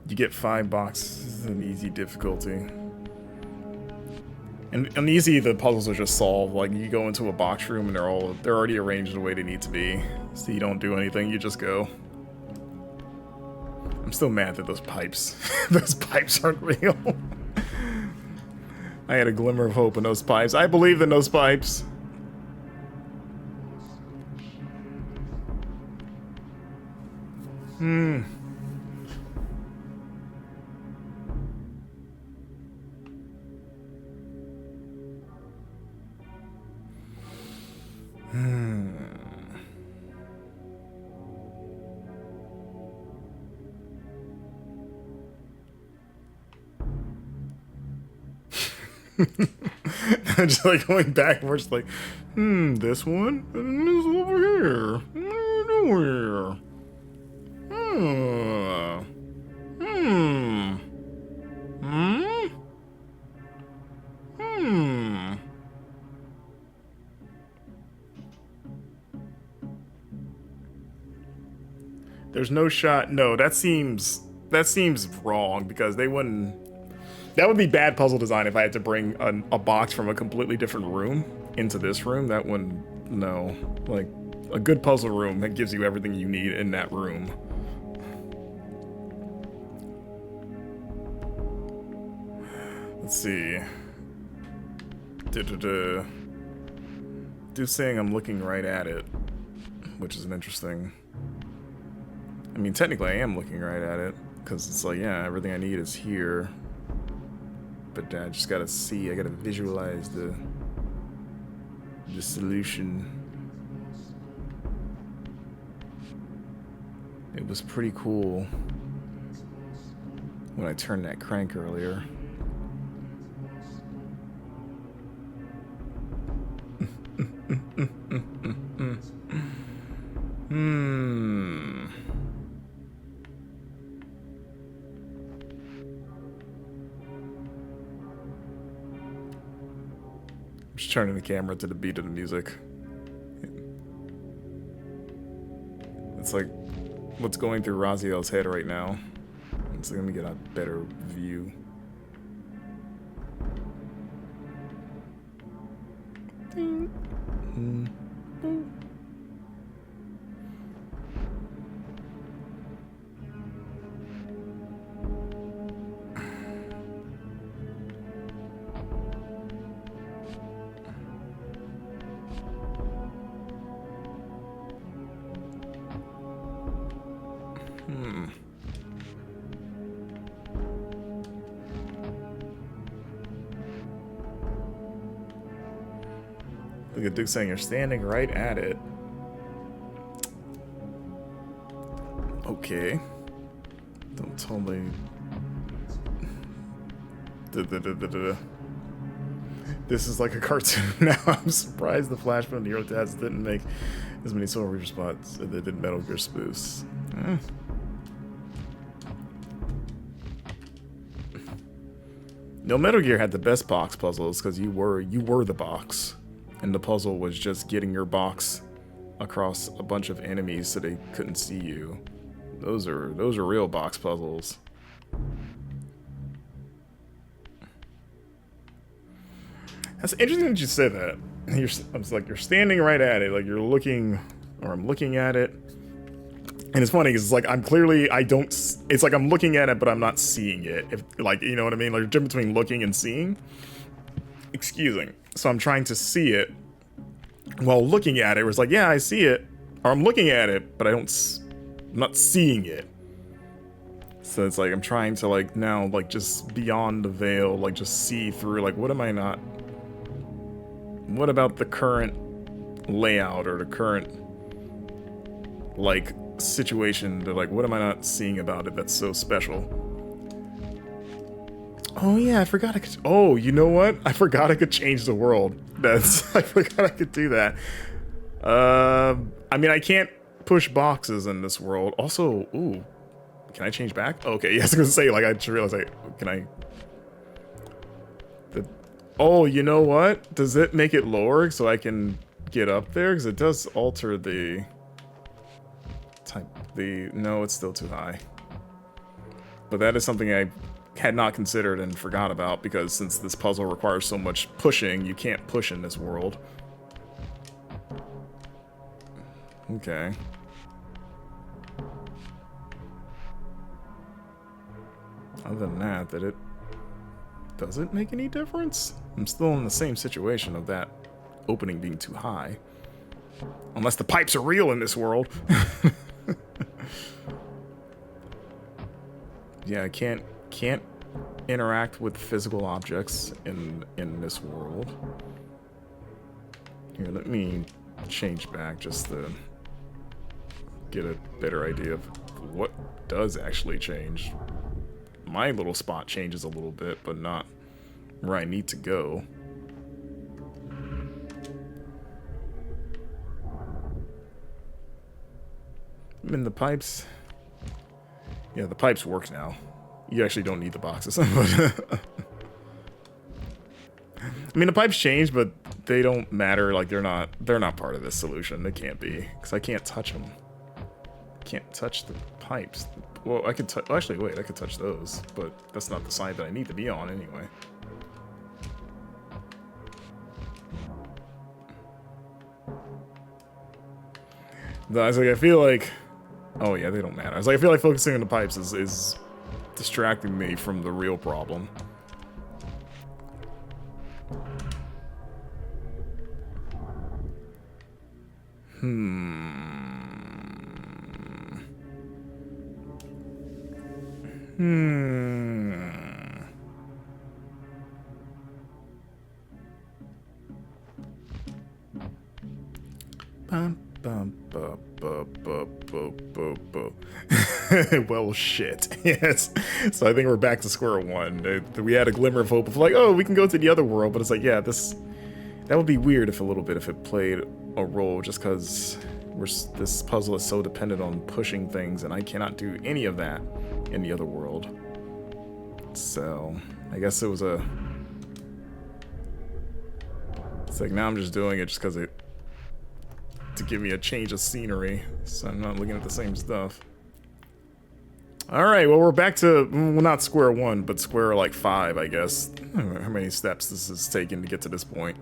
You get 5 boxes in easy difficulty. And easy, the puzzles are just solved. Like, you go into a box room and they're already arranged the way they need to be. So you don't do anything, you just go. I'm still mad that those pipes, those pipes aren't real. I had a glimmer of hope in those pipes. I believed in those pipes. I'm just like going backwards, like, this one? And this over here. Over here. There's no shot. No, that seems wrong, because they wouldn't. That would be bad puzzle design if I had to bring a box from a completely different room into this room. That wouldn't. No, like a good puzzle room that gives you everything you need in that room. Let's see. Dude saying I'm looking right at it, which is an interesting. I mean, technically I am looking right at it, because it's like, yeah, everything I need is here. But I just gotta see, I gotta visualize the solution. It was pretty cool when I turned that crank earlier. Just turning the camera to the beat of the music. It's like what's going through Raziel's head right now. So let me get a better view. Look at Duke saying you're standing right at it. Okay. Don't totally. This is like a cartoon now. I'm surprised the Flashman and the Earth Tats didn't make as many Soul Reaver spots as they did Metal Gear spoofs. No, Metal Gear had the best box puzzles because you were the box, and the puzzle was just getting your box across a bunch of enemies so they couldn't see you. Those are real box puzzles. That's interesting that you say that. It's like you're standing right at it, like you're looking, or I'm looking at it. And it's funny because it's like it's like I'm looking at it, but I'm not seeing it. If, like, you know what I mean? Like, the difference between looking and seeing. Excusing. So I'm trying to see it while looking at it. It was like, yeah, I see it, or I'm looking at it, but I'm not seeing it. So it's like I'm trying to, like, now, like, just beyond the veil, like, just see through, like, what about the current layout or the current, like, situation that, like, what am I not seeing about it that's so special? Oh yeah, I forgot I could. Oh, you know what? I forgot I could change the world. I forgot I could do that. I mean, I can't push boxes in this world. Also, ooh, can I change back? Okay, yes, I was gonna say, like, I just realized, can I? Oh, you know what? Does it make it lower so I can get up there? Because it does alter the type. No, it's still too high. But that is something I had not considered and forgot about, because since this puzzle requires so much pushing, you can't push in this world. Okay. Other than that, does it make any difference? I'm still in the same situation of that opening being too high. Unless the pipes are real in this world. Yeah, I can't interact with physical objects in this world. Here, let me change back just to get a better idea of what does actually change. My little spot changes a little bit, but not where I need to go. I mean, the pipes... Yeah, the pipes work now. You actually don't need the boxes. I mean, the pipes change, but they don't matter. Like, they're not part of this solution. They can't be, because I can't touch them. Can't touch the pipes. Well, I could actually, wait, I could touch those, but that's not the side that I need to be on anyway. I was like, I feel like... Oh yeah, they don't matter. I was like, I feel like focusing on the pipes is distracting me from the real problem. Well, shit. Yes. So I think we're back to square one. We had a glimmer of hope of like, oh, we can go to the other world, but it's like, yeah, that would be weird if a little bit if it played a role, just because this puzzle is so dependent on pushing things, and I cannot do any of that in the other world. So I guess it was a... It's like, now I'm just doing it just because to give me a change of scenery, so I'm not looking at the same stuff. Alright, well, we're back to, well, not square one, but square, like, 5, I guess. I don't know how many steps this has taken to get to this point.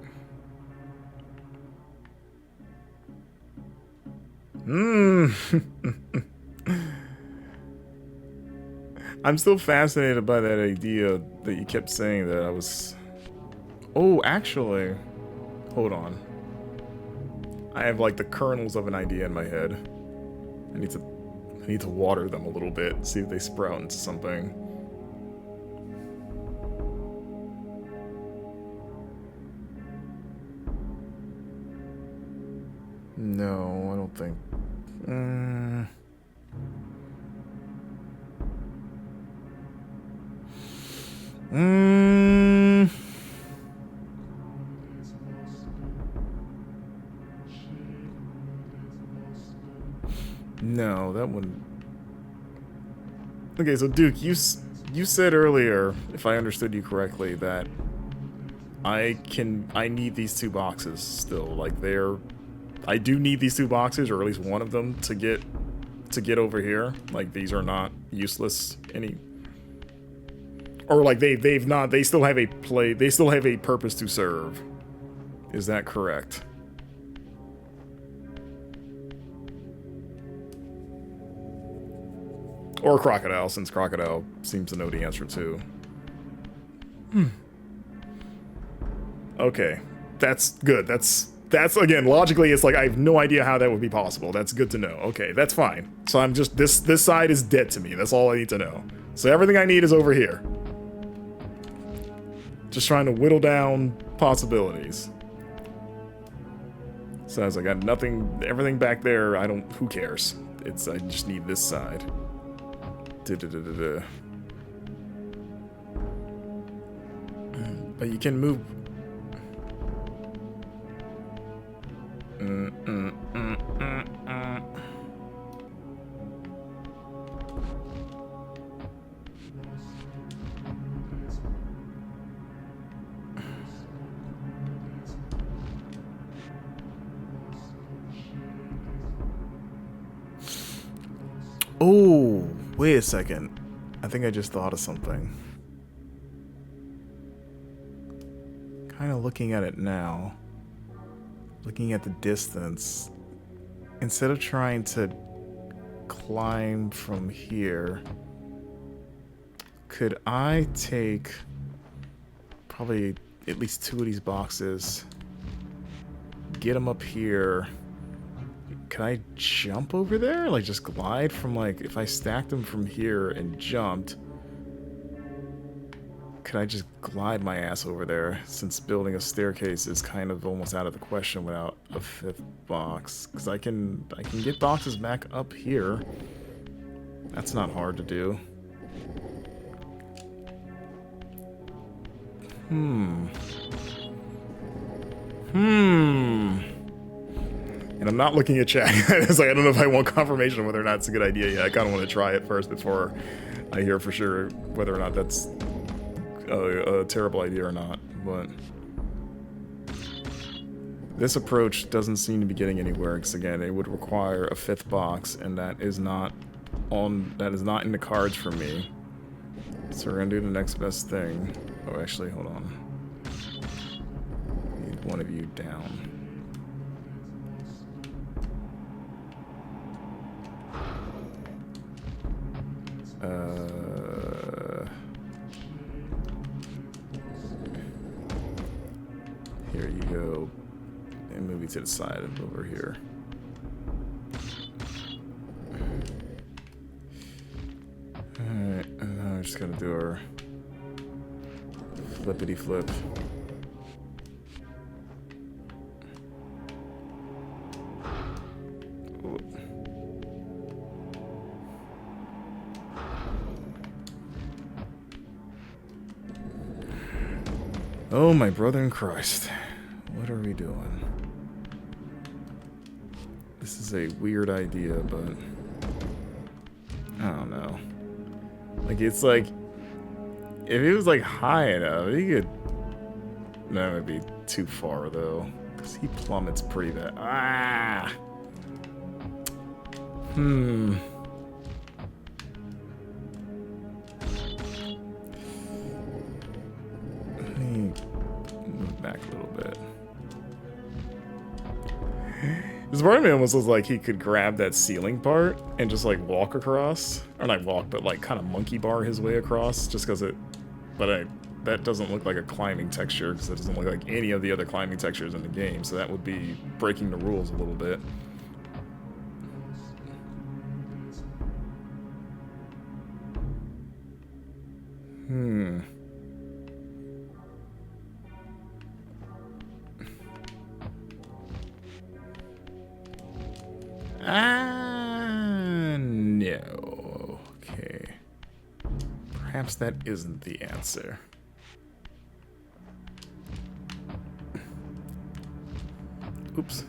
I'm still fascinated by that idea that you kept saying that I was... Oh, actually... Hold on. I have, like, the kernels of an idea in my head. I need to water them a little bit, see if they sprout into something. No, I don't think... No, that wouldn't... Okay, so Duke, you said earlier, if I understood you correctly, that I need these 2 boxes still. Like, I do need these 2 boxes, or at least one of them, to get over here. Like, these are not useless any... Or, like, they still have a purpose to serve. Is that correct? Or Crocodile, since Crocodile seems to know the answer too. Okay. That's good. That's again, logically, it's like, I have no idea how that would be possible. That's good to know. Okay, that's fine. So I'm just, this side is dead to me. That's all I need to know. So everything I need is over here. Just trying to whittle down possibilities. So I was like, I got nothing, everything back there, who cares? I just need this side. But you can move. Oh, wait a second. I think I just thought of something. kind of looking at it now, looking at the distance, instead of trying to climb from here, could I take probably at least 2 of these boxes, get them up here? Can I jump over there? Like, just glide from, like, if I stacked them from here and jumped, could I just glide my ass over there, since building a staircase is kind of almost out of the question without a 5th box? Because I can get boxes back up here. That's not hard to do. And I'm not looking at chat. It's like, I don't know if I want confirmation whether or not it's a good idea yet. I kind of want to try it first before I hear for sure whether or not that's a terrible idea or not. But this approach doesn't seem to be getting anywhere, because again, it would require a 5th box, and that is not in the cards for me. So we're gonna do the next best thing. Oh, actually, hold on. Need one of you down. Here you go. And move you to the side of over here. Alright, and now we're just gonna do our flippity flip. Oh, my brother in Christ. What are we doing? This is a weird idea, but I don't know. Like, it's like, if it was like high enough, he could. That would be too far though, because he plummets pretty bad. Ah. Let me move back a little bit. This part of me almost looks like he could grab that ceiling part and just like walk across, or not walk, but like kind of monkey bar his way across, just because it. But that doesn't look like a climbing texture, because it doesn't look like any of the other climbing textures in the game. So that would be breaking the rules a little bit. No. Okay. Perhaps that isn't the answer. Oops.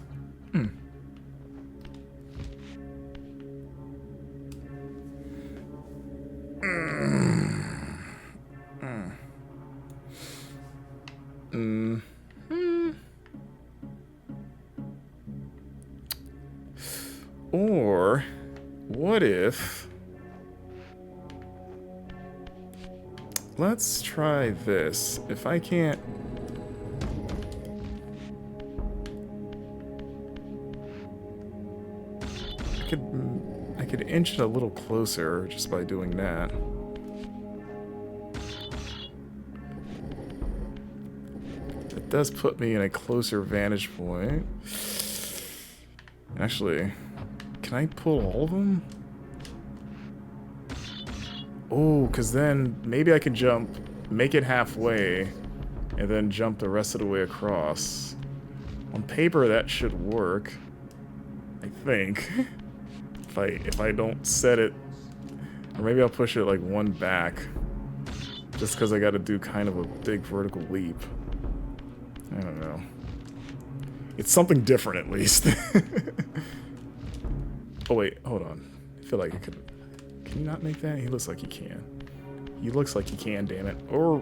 Or, what if... Let's try this. If I can't... I could inch it a little closer just by doing that. It does put me in a closer vantage point. Actually, can I pull all of them? Oh, because then maybe I could jump, make it halfway, and then jump the rest of the way across. On paper, that should work. I think. If I don't set it, or maybe I'll push it like one back, just because I got to do kind of a big vertical leap. I don't know. It's something different, at least. Oh wait, hold on. I feel like I could. Can you not make that? He looks like he can. He looks like he can, damn it. Or,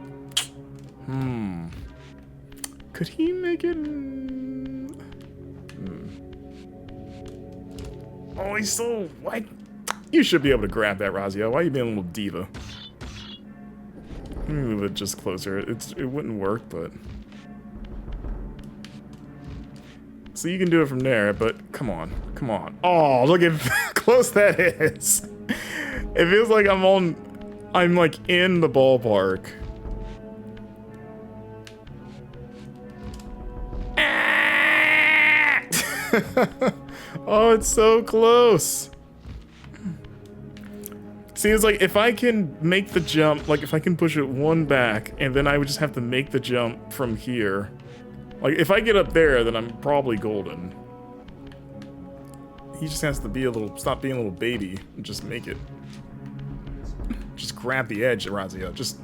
could he make it? Oh, he's so... What? You should be able to grab that, Razio. Why are you being a little diva? Let me move it just closer. It wouldn't work, but... So you can do it from there, but come on, come on. Oh, look at how close that is. It feels like I'm like in the ballpark. Oh, it's so close. See, it's like if I can make the jump, like if I can push it one back, and then I would just have to make the jump from here. Like if I get up there, then I'm probably golden. He just has to be stop being a little baby and just make it. Just grab the edge, Razia. Just.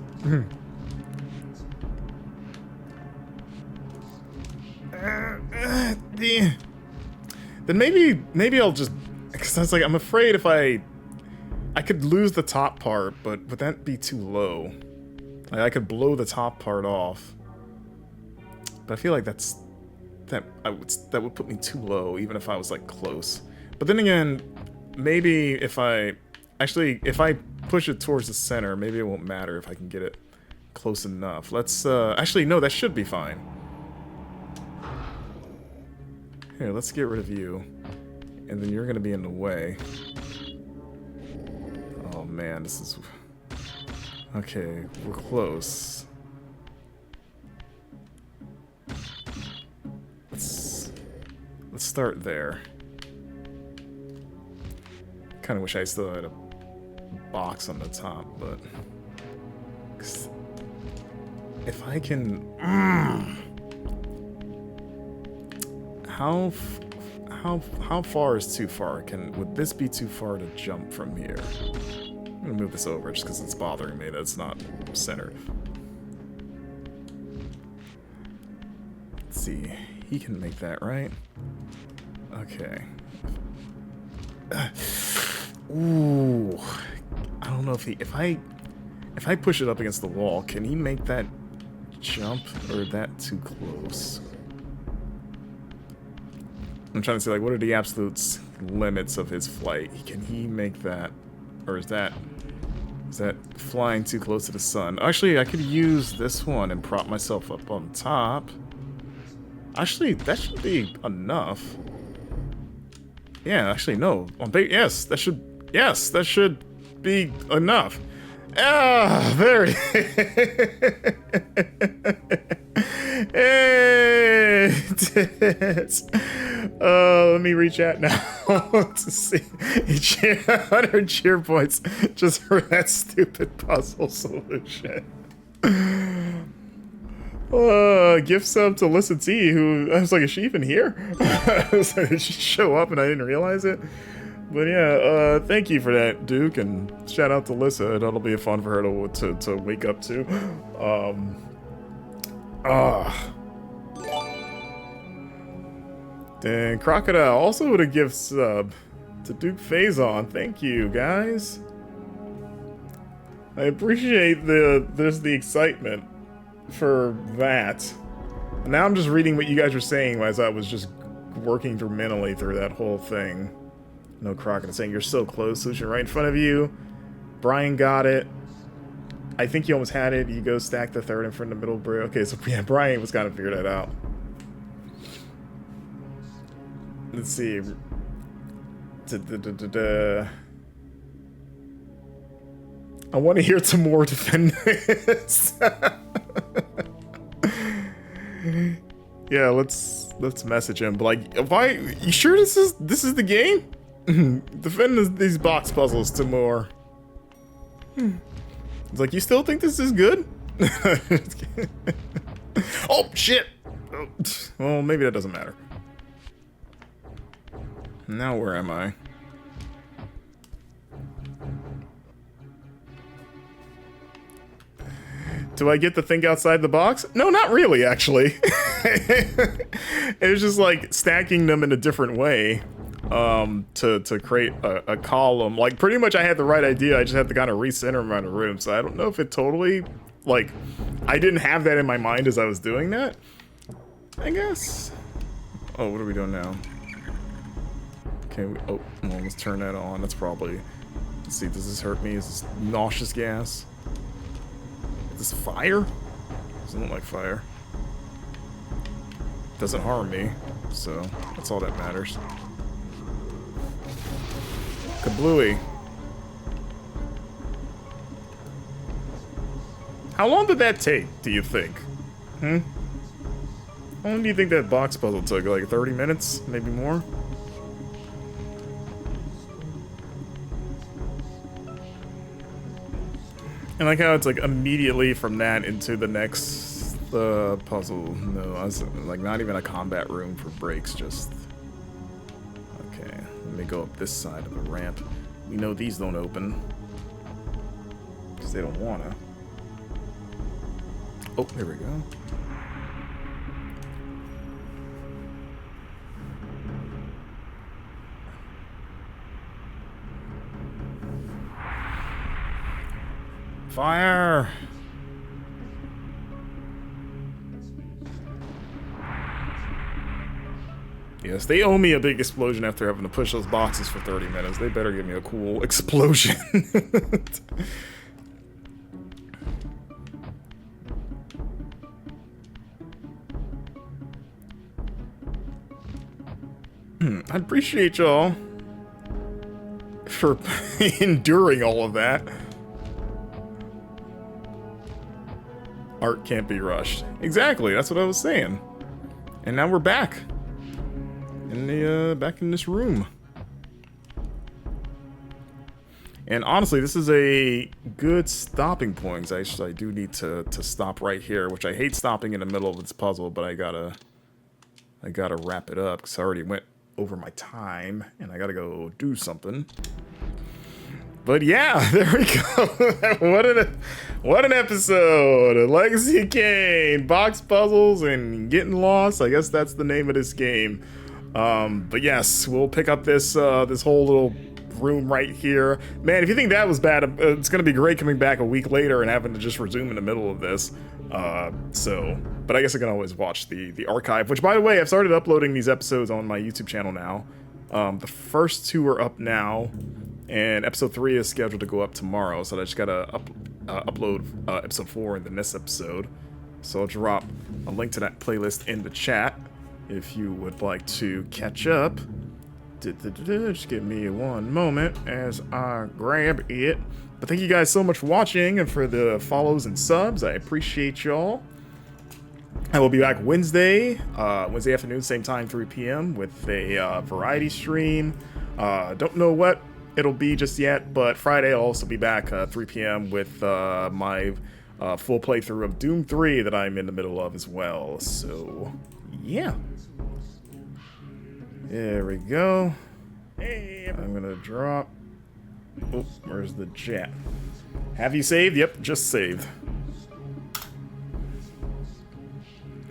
Then maybe I'll just, because I was like, I'm afraid if I could lose the top part, but would that be too low? Like I could blow the top part off, but I feel like that would put me too low, even if I was like close. But then again, maybe if I push it towards the center, maybe it won't matter if I can get it close enough. Let's actually no, that should be fine. Here, let's get rid of you, and then you're gonna be in the way. Oh man, this is... Okay, we're close. Let's start there. Kind of wish I still had a box on the top, but... If I can... How far is too far? Would this be too far to jump from here? I'm gonna move this over just because it's bothering me that it's not centered. Let's see. He can make that, right? Okay. Ooh. I don't know if I push it up against the wall, can he make that jump, or is that too close? I'm trying to say, like, what are the absolute limits of his flight? Can he make that? Or is that flying too close to the sun? Actually, I could use this one and prop myself up on top. Actually, that should be enough. Yeah, actually, no. Yes, that should be enough. Ah, there it is. Let me reach out now to see 100 cheer points just for that stupid puzzle solution. Gift sub to Lissa T, who I was like, is she even here? I was like, did she show up and I didn't realize it? But yeah, thank you for that, Duke, and shout out to Lissa. That'll be fun for her to wake up to. Dang, Crocodile also with a gift sub to Duke Phazon. Thank you, guys. I appreciate the excitement for that. Now I'm just reading what you guys were saying as I was just working through mentally through that whole thing. No, Crocodile saying you're so close, solution right in front of you. Brian got it. I think you almost had it. You go stack the third in front of the middle bridge. Okay, so yeah, Brian was kind of figured that out. Let's see. I want to hear some more defend this. Yeah, let's message him. But like, why? You sure this is the game? Defend these box puzzles to more. It's like, you still think this is good? Oh shit! Oh, well, maybe that doesn't matter. Now where am I? Do I get to think outside the box? No, not really, actually. It was just like stacking them in a different way to create a column. Like, pretty much I had the right idea, I just had to kind of recenter them around the room. So I don't know if it totally, like, I didn't have that in my mind as I was doing that, I guess. Oh, what are we doing now? Okay, well, let's turn that on. That's probably, let's see, does this hurt me? Is this nauseous gas? Is this fire? Doesn't look like fire. doesn't harm me, so that's all that matters. Kablooey. How long did that take, do you think? How long do you think that box puzzle took? Like 30 minutes? Maybe more? And like how it's like immediately from that into the next puzzle. No, I was like not even a combat room for breaks, just... Okay, let me go up this side of the ramp. We know these don't open. Because they don't wanna. Oh, there we go. Fire! Yes, they owe me a big explosion after having to push those boxes for 30 minutes. They better give me a cool explosion. I appreciate y'all for enduring all of that. Art can't be rushed. Exactly, that's what I was saying. And now we're back. Back in this room. And honestly, this is a good stopping point. Actually, I do need to stop right here, which I hate stopping in the middle of this puzzle, but I gotta wrap it up because I already went over my time and I gotta go do something. But yeah, there we go. What an episode! Legacy of Kain, box puzzles and getting lost. I guess that's the name of this game. But yes, we'll pick up this this whole little room right here. Man, if you think that was bad, it's gonna be great coming back a week later and having to just resume in the middle of this. But I guess I can always watch the archive. Which, by the way, I've started uploading these episodes on my YouTube channel now. The first two are up now. And episode 3 is scheduled to go up tomorrow, so I just gotta upload episode 4 in the next episode. So I'll drop a link to that playlist in the chat if you would like to catch up. Just give me one moment as I grab it. But thank you guys so much for watching and for the follows and subs. I appreciate y'all. I will be back Wednesday afternoon, same time, 3 p.m. with a variety stream. Don't know what it'll be just yet, but Friday I'll also be back 3 p.m. with my full playthrough of Doom 3 that I'm in the middle of as well. So, yeah. There we go. Hey, I'm gonna drop... Oh, where's the chat? Have you saved? Yep, just saved.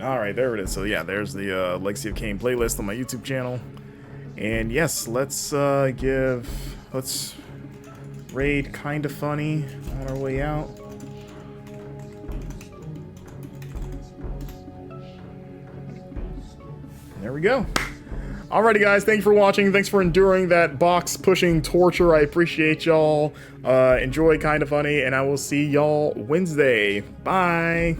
Alright, there it is. So yeah, there's the Legacy of Kain playlist on my YouTube channel. And yes, let's raid Kinda Funny on our way out. There we go. Alrighty guys, thank you for watching. Thanks for enduring that box pushing torture. I appreciate y'all. Enjoy Kinda Funny, and I will see y'all Wednesday. Bye.